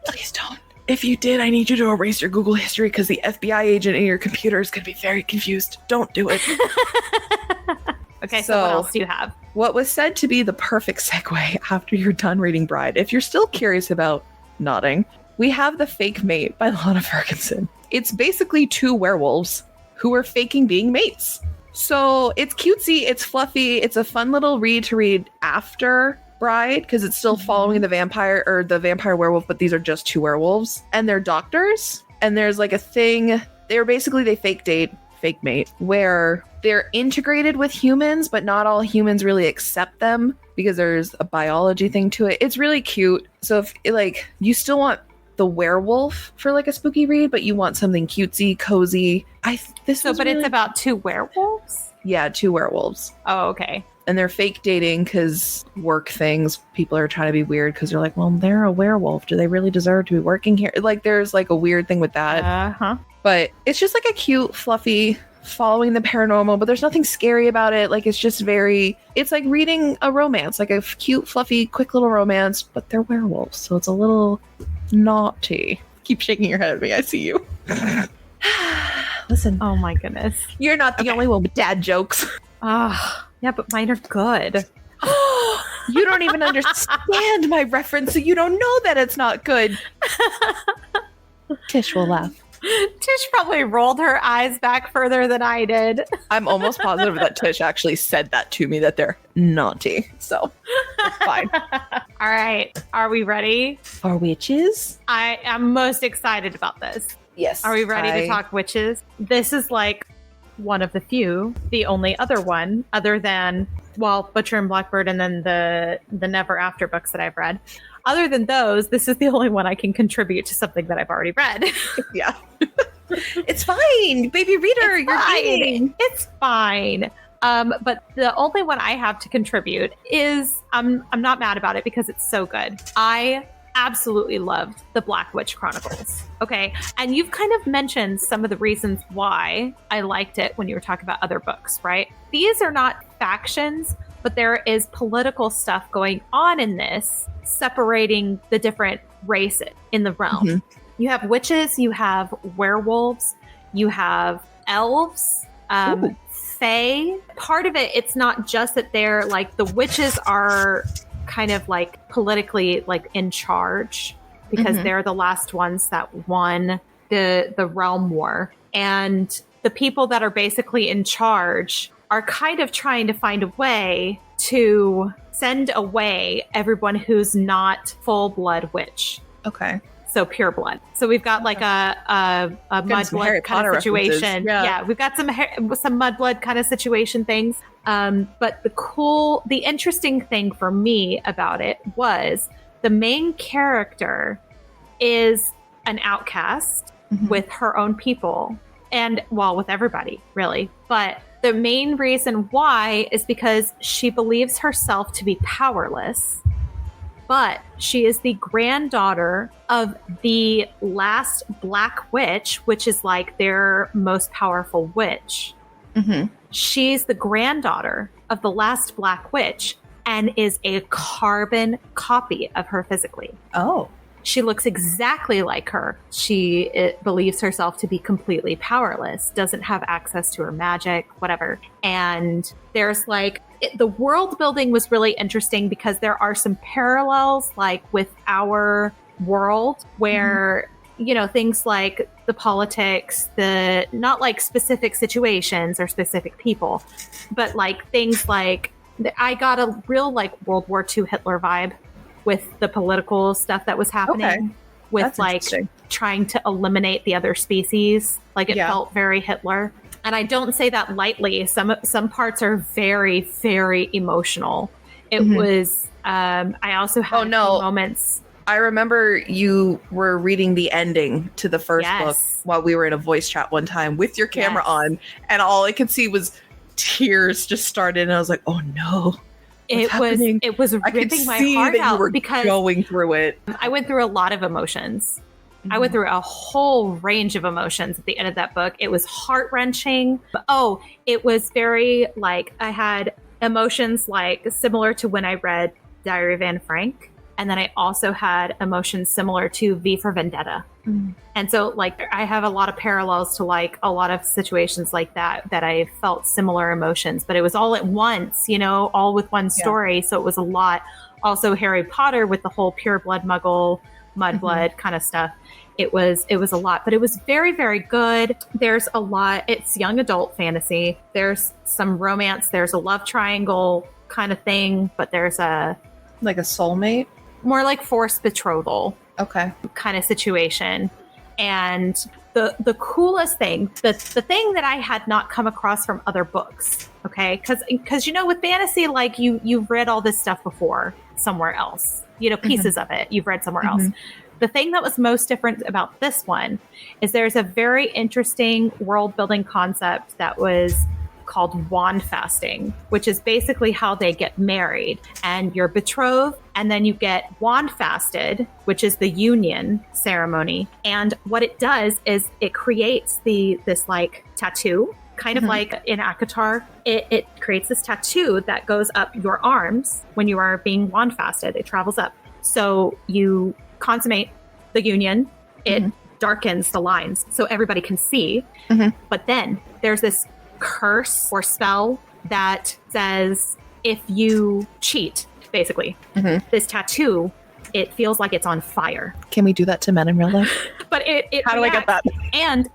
Please don't. If you did, I need you to erase your Google history, because the FBI agent in your computer is going to be very confused. Don't do it. Okay, so what else do you have? What was said to be the perfect segue after you're done reading Bride, if you're still curious about nodding, we have The Fake Mate by Lana Ferguson. It's basically two werewolves who are faking being mates. So it's cutesy, it's fluffy, it's a fun little read to read after Bride because it's still following the vampire or the vampire werewolf, but these are just 2 werewolves and they're doctors. And there's like a thing, they fake mate, where they're integrated with humans, but not all humans really accept them because there's a biology thing to it. It's really cute. So if like you still want the werewolf for like a spooky read, but you want something cutesy, cozy. It's about 2 werewolves? Yeah, 2 werewolves. Oh, okay. And they're fake dating because work things. People are trying to be weird because they're like, well, they're a werewolf. Do they really deserve to be working here? Like, there's like a weird thing with that. Uh-huh. But it's just like a cute, fluffy, following the paranormal, but there's nothing scary about it. Like, it's like reading a romance, like a cute, fluffy, quick little romance, but they're werewolves. So it's a little naughty. Keep shaking your head at me. I see you. Listen. Oh my goodness. You're not the only one with dad jokes. Yeah, but mine are good. You don't even understand my reference, so you don't know that it's not good. Tish will laugh. Tish probably rolled her eyes back further than I did. I'm almost positive that Tish actually said that to me, that they're naughty. So, it's fine. All right. Are we ready? For witches? I am most excited about this. Yes. Are we ready to talk witches? This is like one of the few, the only other one, other than, well, Butcher and Blackbird and then the Never After books that I've read. Other than those, this is the only one I can contribute to something that I've already read. Yeah. It's fine, baby reader. You're fine. It's fine. But the only one I have to contribute is, I'm not mad about it because it's so good. I absolutely loved the Black Witch Chronicles. Okay. And you've kind of mentioned some of the reasons why I liked it when you were talking about other books, right? These are not factions, but there is political stuff going on in this, separating the different races in the realm. Mm-hmm. You have witches, you have werewolves, you have elves, fae. Part of it, it's not just that they're like, the witches are kind of like politically like in charge because they're the last ones that won the realm war. And the people that are basically in charge are kind of trying to find a way to send away everyone who's not full blood witch. Okay. So pure blood. So we've got like a mudblood kind of situation. Yeah, we've got some mudblood kind of situation things. But the interesting thing for me about it was the main character is an outcast with her own people and, well, with everybody really. But the main reason why is because she believes herself to be powerless. But she is the granddaughter of the last Black Witch, which is like their most powerful witch. Mm-hmm. She's the granddaughter of the last Black Witch and is a carbon copy of her physically. Oh. She looks exactly like her. She believes herself to be completely powerless, doesn't have access to her magic, whatever. And there's like, the world building was really interesting because there are some parallels like with our world where, you know, things like the politics, the not like specific situations or specific people, but like things like I got a real like World War II Hitler vibe with the political stuff that was happening with That's like trying to eliminate the other species. Like it felt very Hitler. And I don't say that lightly. Some parts are very, very emotional. It was, I also had moments. I remember you were reading the ending to the first book while we were in a voice chat one time with your camera on. And all I could see was tears just started. And I was like, oh no. It was ripping my heart out because going through it. I went through a lot of emotions. I went through a whole range of emotions at the end of that book. It was heart-wrenching. It was very like I had emotions like similar to when I read Diary of Anne Frank. And then I also had emotions similar to V for Vendetta. And so like I have a lot of parallels to like a lot of situations like that I felt similar emotions, but it was all at once, you know, all with one story. So it was a lot. Also Harry Potter with the whole pure blood muggle mudblood kind of stuff. It was a lot, but it was very, very good. There's a lot. It's young adult fantasy. There's some romance. There's a love triangle kind of thing, but there's a like a soulmate, more like forced betrothal kind of situation. And the coolest thing, the thing that I had not come across from other books, okay, because you know, with fantasy, like you've read all this stuff before somewhere else, you know, pieces of it you've read somewhere else. The thing that was most different about this one is there's a very interesting world building concept that was called wand fasting, which is basically how they get married. And you're betrothed, and then you get wand fasted, which is the union ceremony. And what it does is it creates this like tattoo, kind of like in Mcintire. It creates this tattoo that goes up your arms when you are being wand fasted. It travels up. So you consummate the union. It darkens the lines so everybody can see. But then there's this curse or spell that says if you cheat, basically, this tattoo, it feels like it's on fire. Can we do that to men in real life? But it how do I get that? And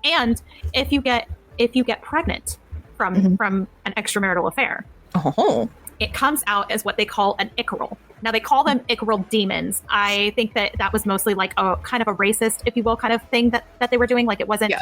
if you get pregnant from an extramarital affair, it comes out as what they call an Icaral. Now, they call them Icaral demons. I think that was mostly like a kind of a racist, if you will, kind of thing that they were doing. Like it wasn't,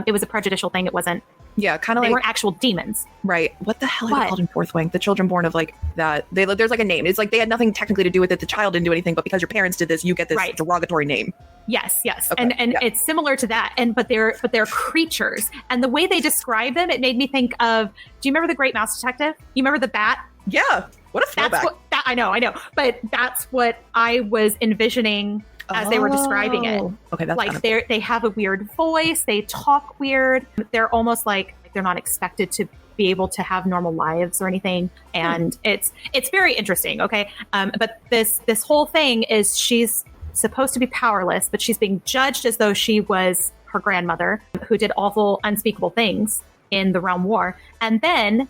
it was a prejudicial thing. It wasn't. Yeah, kind of like... They weren't actual demons. Right. What the hell are they called in Fourth Wing? The children born of like that. There's like a name. It's like they had nothing technically to do with it. The child didn't do anything, but because your parents did this, you get this derogatory name. Yes. Okay. And it's similar to that. But they're creatures. And the way they describe them, it made me think of, do you remember The Great Mouse Detective? You remember the bat? Yeah. What a throwback. I know. But that's what I was envisioning as they were describing it. Okay, that's like they have a weird voice, they talk weird, they're almost like they're not expected to be able to have normal lives or anything, and it's very interesting. Okay, but this whole thing is she's supposed to be powerless, but she's being judged as though she was her grandmother who did awful, unspeakable things in the Realm War, and then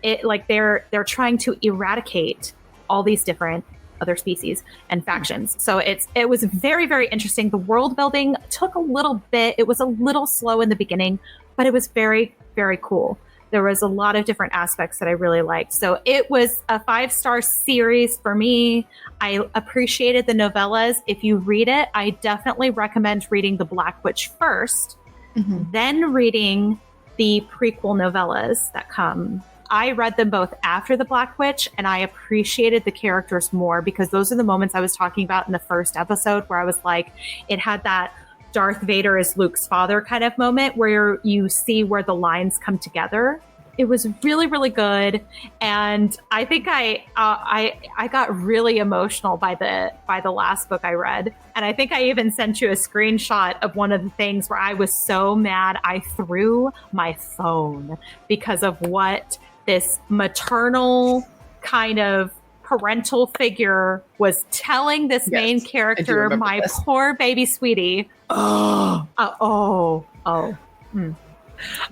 they're trying to eradicate all these different other species and factions. So it was very, very interesting. The world building took a little bit. It was a little slow in the beginning, but it was very, very cool. There was a lot of different aspects that I really liked. So it was a 5-star series for me. I appreciated the novellas. If you read it, I definitely recommend reading The Black Witch first, then reading the prequel novellas that come. I read them both after The Black Witch, and I appreciated the characters more because those are the moments I was talking about in the first episode where I was like, it had that Darth Vader is Luke's father kind of moment where you see where the lines come together. It was really, really good. And I think I got really emotional by the last book I read. And I think I even sent you a screenshot of one of the things where I was so mad I threw my phone because of what this maternal kind of parental figure was telling this main character, my poor baby sweetie. Yeah.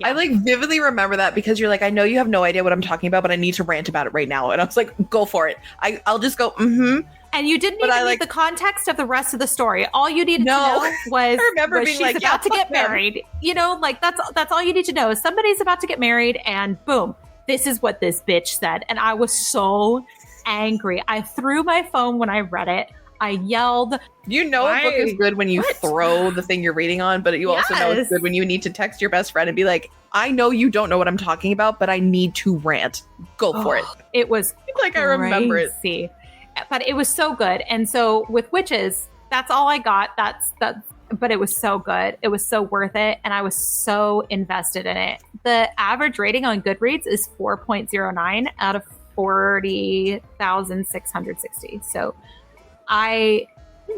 I like vividly remember that because you're like, I know you have no idea what I'm talking about, but I need to rant about it right now. And I was like, go for it. I'll just go, And you didn't even need the context of the rest of the story. All you needed to know was, she's like, about to get married. You know, like that's all you need to know. Somebody's about to get married and boom, this is what this bitch said. And I was so angry. I threw my phone when I read it. I yelled. You know a book is good when you throw the thing you're reading on, but you also know it's good when you need to text your best friend and be like, I know you don't know what I'm talking about, but I need to rant. Go for it. It was I remember it. But it was so good. And so with Witches, that's all I got. But it was so good. It was so worth it. And I was so invested in it. The average rating on Goodreads is 4.09 out of 40,660. So I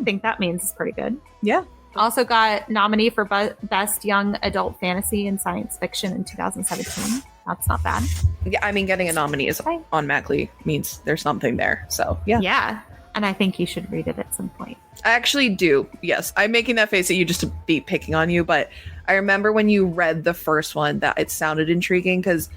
think that means it's pretty good. Yeah. Also got nominee for Best Young Adult Fantasy and Science Fiction in 2017. That's not bad. Yeah, I mean, getting a nominee is on Macleay means there's something there. So, yeah. Yeah. And I think you should read it at some point. I actually do. Yes. I'm making that face at you just to be picking on you. But I remember when you read the first one that it sounded intriguing because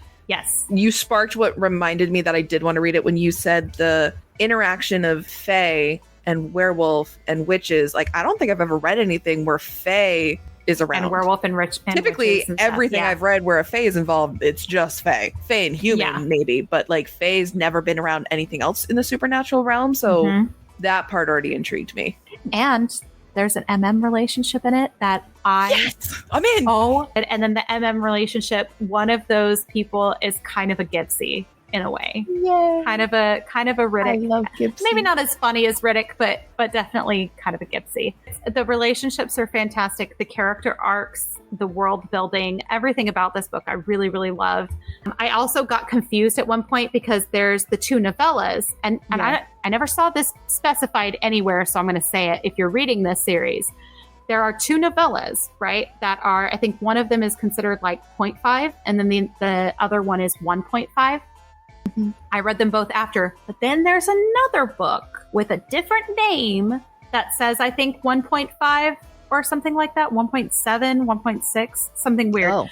you sparked what reminded me that I did want to read it when you said the interaction of Faye and werewolf and witches. Like, I don't think I've ever read anything where fae is around. And werewolf and rich. And typically, and everything I've read where a fae is involved, it's just fae. Fae and human, maybe. But, like, fae's never been around anything else in the supernatural realm. So that part already intrigued me. And there's an MM relationship in it that Yes! I'm in! Oh, and then the MM relationship, one of those people is kind of a Gypsy in a way. Yay. Kind of a Riddick. I love Gypsy. Maybe not as funny as Riddick, but definitely kind of a Gypsy. The relationships are fantastic. The character arcs, the world building, everything about this book I really, really loved. I also got confused at one point because there's the 2 novellas, and I never saw this specified anywhere, so I'm going to say it. If you're reading this series, there are 2 novellas, right? That are, I think one of them is considered like 0.5, and then the other one is 1.5. I read them both after, but then there's another book with a different name that says, I think 1.5 or something like that, 1.7, 1.6, something weird. Oh.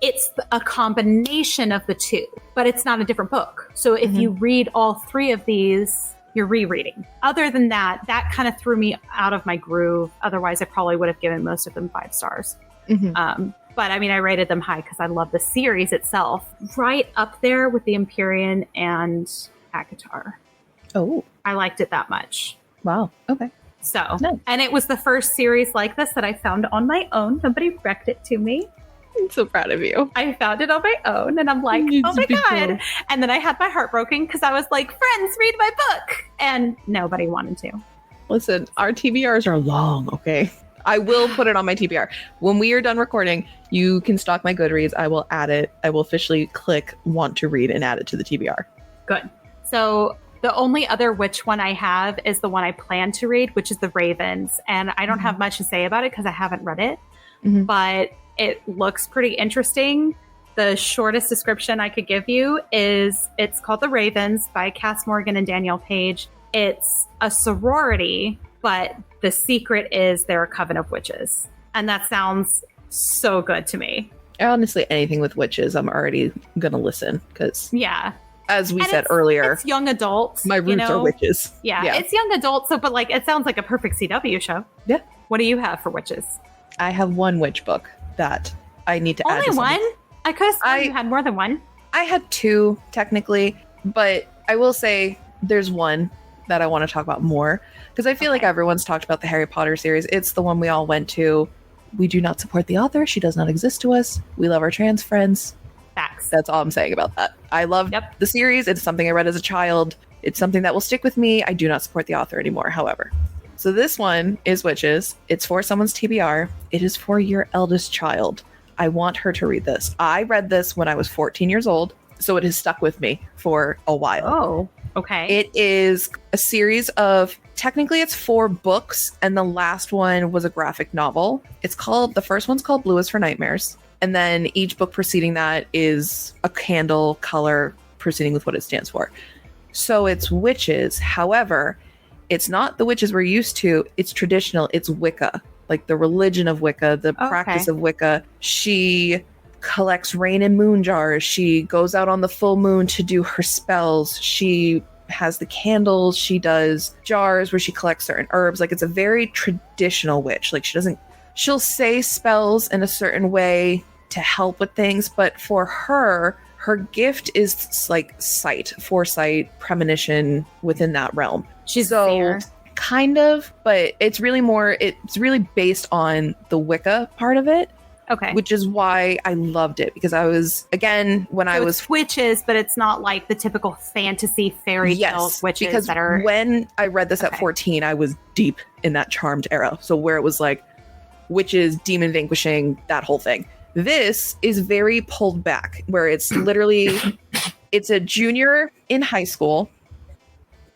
It's a combination of the 2, but it's not a different book. So if you read all 3 of these, you're rereading. Other than that, that kind of threw me out of my groove. Otherwise, I probably would have given most of them 5 stars. But I mean, I rated them high because I love the series itself. Right up there with the Empyrean and Mcintire. Oh. I liked it that much. Wow. Okay. So, and it was the first series like this that I found on my own. Somebody wrecked it to me. I'm so proud of you. I found it on my own and I'm like, oh my God. Cool. And then I had my heart broken because I was like, friends, read my book. And nobody wanted to. Listen, our TBRs are long, okay? I will put it on my TBR. When we are done recording, you can stalk my Goodreads. I will add it. I will officially click want to read and add it to the TBR. Good. So the only other witch one I have is the one I plan to read, which is The Ravens. And I don't have much to say about it because I haven't read it. But it looks pretty interesting. The shortest description I could give you is it's called The Ravens by Cass Morgan and Danielle Page. It's a sorority, but the secret is they're a coven of witches. And that sounds so good to me. Honestly, anything with witches, I'm already going to listen because, as we said earlier, it's young adults. My roots are witches. Yeah, it's young adults. So, but like, it sounds like a perfect CW show. Yeah. What do you have for witches? I have one witch book that I need to add. Only one? I could have sworn you had more than one. I had 2 technically, but I will say there's one that I want to talk about more because I feel like everyone's talked about the Harry Potter series. It's the one we all went to. We do not support the author. She does not exist to us. We love our trans friends. Facts. That's all I'm saying about that. I love the series. It's something I read as a child. It's something that will stick with me. I do not support the author anymore, however. So this one is Witches. It's for someone's TBR. It is for your eldest child. I want her to read this. I read this when I was 14 years old, so it has stuck with me for a while. Oh, okay. It is a series of, technically it's 4 books, and the last one was a graphic novel. The first one's called Blue is for Nightmares. And then each book preceding that is a candle color proceeding with what it stands for. So it's witches. However, it's not the witches we're used to. It's traditional. It's Wicca, like the religion of Wicca, the practice of Wicca. She collects rain and moon jars. She goes out on the full moon to do her spells. She has the candles. She does jars where she collects certain herbs. Like, it's a very traditional witch. Like, she'll say spells in a certain way to help with things, but for her gift is like foresight, premonition within that realm. She's there. Kind of, but it's really based on the Wicca part of it. Okay. Which is why I loved it, because I was, again, it's witches, but it's not like the typical fantasy fairy tale witches because that are... when I read this at 14, I was deep in that Charmed era. So where it was like witches, demon vanquishing, that whole thing. This is very pulled back, where it's literally, it's a junior in high school.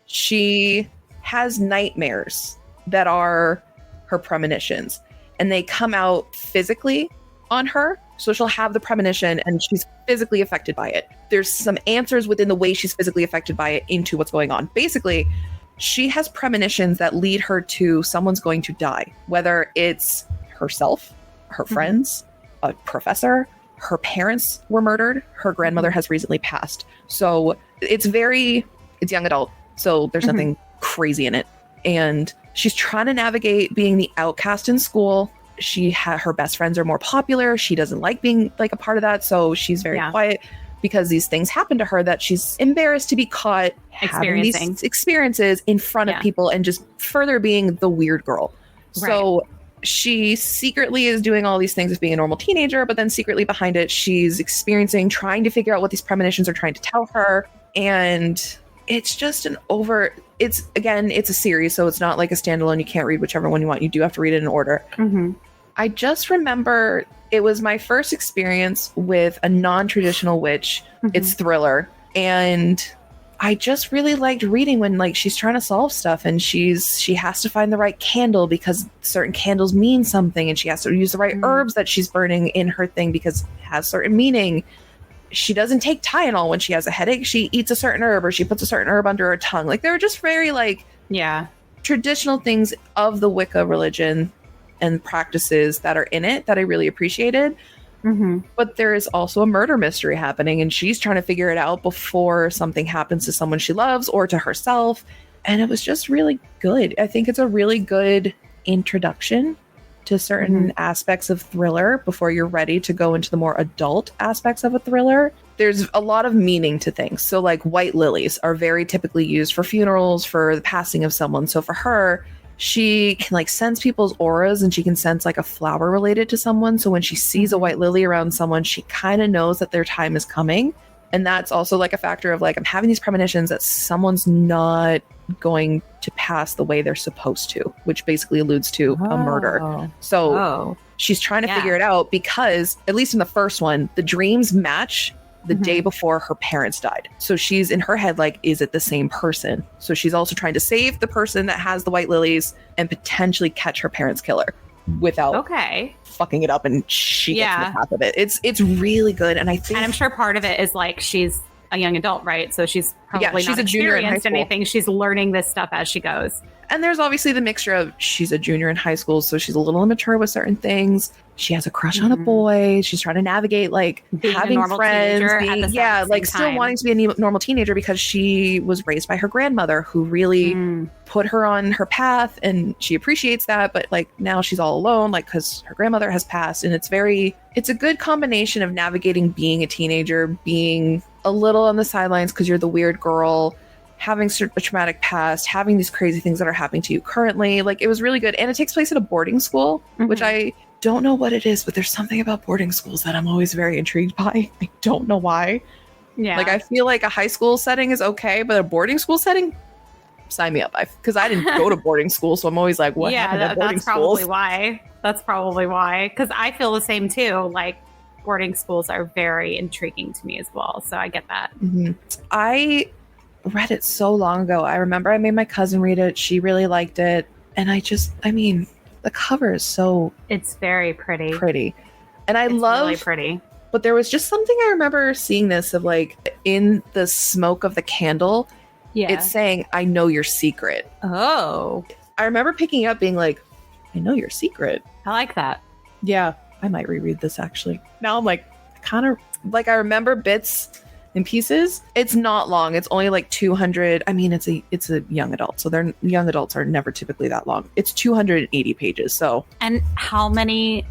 She has nightmares that are her premonitions, and they come out physically on her. So she'll have the premonition and she's physically affected by it. There's some answers within the way she's physically affected by it into what's going on. Basically, she has premonitions that lead her to someone's going to die, whether it's herself, her friends, a professor, her parents were murdered, her grandmother has recently passed. So it's young adult. So there's nothing crazy in it. and she's trying to navigate being the outcast in school. Her best friends are more popular. She doesn't like being like a part of that, so she's very quiet because these things happen to her that she's embarrassed to be caught having these experiences in front of people and just further being the weird girl. Right. So she secretly is doing all these things as being a normal teenager, but then secretly behind it, she's experiencing, trying to figure out what these premonitions are trying to tell her. And it's just it's a series, so it's not like a standalone. You can't read whichever one you want. You do have to read it in order. Mm-hmm. I just remember it was my first experience with a non-traditional witch. Mm-hmm. It's thriller. And I just really liked reading when like she's trying to solve stuff and she has to find the right candle because certain candles mean something, and she has to use the right herbs that she's burning in her thing because it has certain meaning. She doesn't take Tylenol when she has a headache. She eats a certain herb, or she puts a certain herb under her tongue. Like, they're just very like traditional things of the Wicca religion and practices that are in it that I really appreciated. Mm-hmm. But there is also a murder mystery happening, and she's trying to figure it out before something happens to someone she loves or to herself. And it was just really good. I think it's a really good introduction to certain aspects of thriller before you're ready to go into the more adult aspects of a thriller. There's a lot of meaning to things. So like white lilies are very typically used for funerals, for the passing of someone. So for her, she can like sense people's auras, and she can sense like a flower related to someone. So when she sees a white lily around someone, she kind of knows that their time is coming. And that's also like a factor of like, I'm having these premonitions that someone's not going to pass the way they're supposed to, which basically alludes to a murder. So she's trying to figure it out because, at least in the first one, the dreams match the day before her parents died. So she's in her head like, is it the same person? So she's also trying to save the person that has the white lilies and potentially catch her parents' killer without fucking it up, and she gets the path of it. It's really good, and I think, and I'm sure part of it is like she's a young adult, right? So she's probably she's not a junior in high school. Anything. She's learning this stuff as she goes. And there's obviously the mixture of she's a junior in high school, so she's a little immature with certain things. She has a crush on a boy. She's trying to navigate like being having friends, still time. wanting to be a normal teenager because she was raised by her grandmother, who really put her on her path, and she appreciates that. But like now she's all alone, like because her grandmother has passed, and it's a good combination of navigating being a teenager, being a little on the sidelines because you're the weird girl, having a traumatic past, having these crazy things that are happening to you currently. Like, it was really good. And it takes place at a boarding school, which I don't know what it is, but there's something about boarding schools that I'm always very intrigued by. I don't know why. Yeah. Like, I feel like a high school setting is okay, but a boarding school setting, sign me up. Because I didn't go to boarding school, so I'm always like, what happened at boarding schools? That's probably why. Because I feel the same too. Like, boarding schools are very intriguing to me as well. So I get that. I read it so long ago. I remember I made my cousin read it. She really liked it. And the cover is it's very pretty. And I love really pretty. But there was just something I remember seeing this of like in the smoke of the candle. Yeah. It's saying, I know your secret. Oh. I remember picking up being like, I know your secret. I like that. Yeah. I might reread this actually. Now I'm like, kind of like, I remember bits and pieces. It's not long. It's only like 200. I mean, it's a young adult, so young adults are never typically that long. It's 280 pages. So. And how many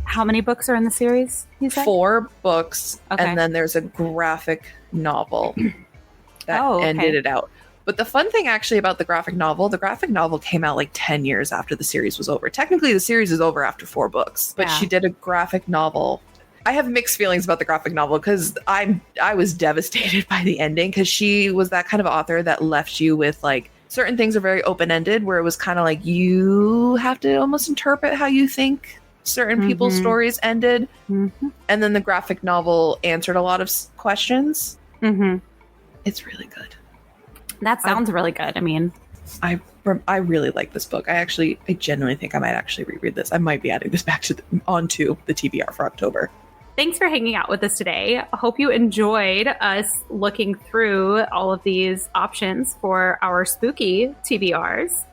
books are in the series? You said 4 books, and then there's a graphic novel that ended it out. But the fun thing actually about the graphic novel came out like 10 years after the series was over. Technically, the series is over after 4 books, but she did a graphic novel. I have mixed feelings about the graphic novel because I was devastated by the ending, because she was that kind of author that left you with like certain things are very open-ended, where it was kind of like you have to almost interpret how you think certain people's stories ended. And then the graphic novel answered a lot of questions. It's really good. That sounds really good. I mean, I really like this book. I genuinely think I might actually reread this. I might be adding this back onto the TBR for October. Thanks for hanging out with us today. I hope you enjoyed us looking through all of these options for our spooky TBRs.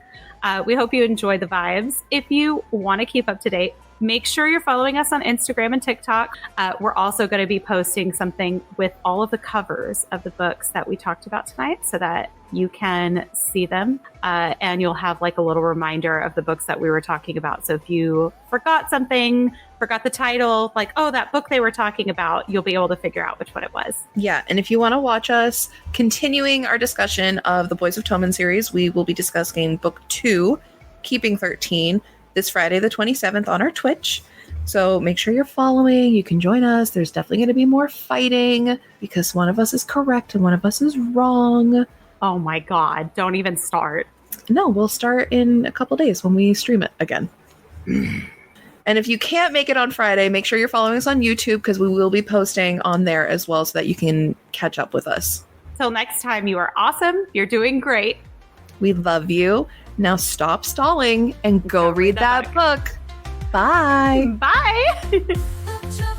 We hope you enjoy the vibes. If you want to keep up to date Make sure you're following us on Instagram and TikTok. We're also going to be posting something with all of the covers of the books that we talked about tonight so that you can see them and you'll have like a little reminder of the books that we were talking about. So if you forgot something, forgot the title, like, oh, that book they were talking about, you'll be able to figure out which one it was. Yeah, and if you want to watch us continuing our discussion of the Boys of Tommen series, we will be discussing book 2, Keeping 13, this Friday the 27th on our Twitch. So make sure you're following. You can join us. There's definitely going to be more fighting because one of us is correct and one of us is wrong. Oh my God, don't even start. No, we'll start in a couple days when we stream it again. And if you can't make it on Friday, make sure you're following us on YouTube because we will be posting on there as well so that you can catch up with us. Till next time, you are awesome. You're doing great. We love you. Now stop stalling and go read that book. Bye. Bye.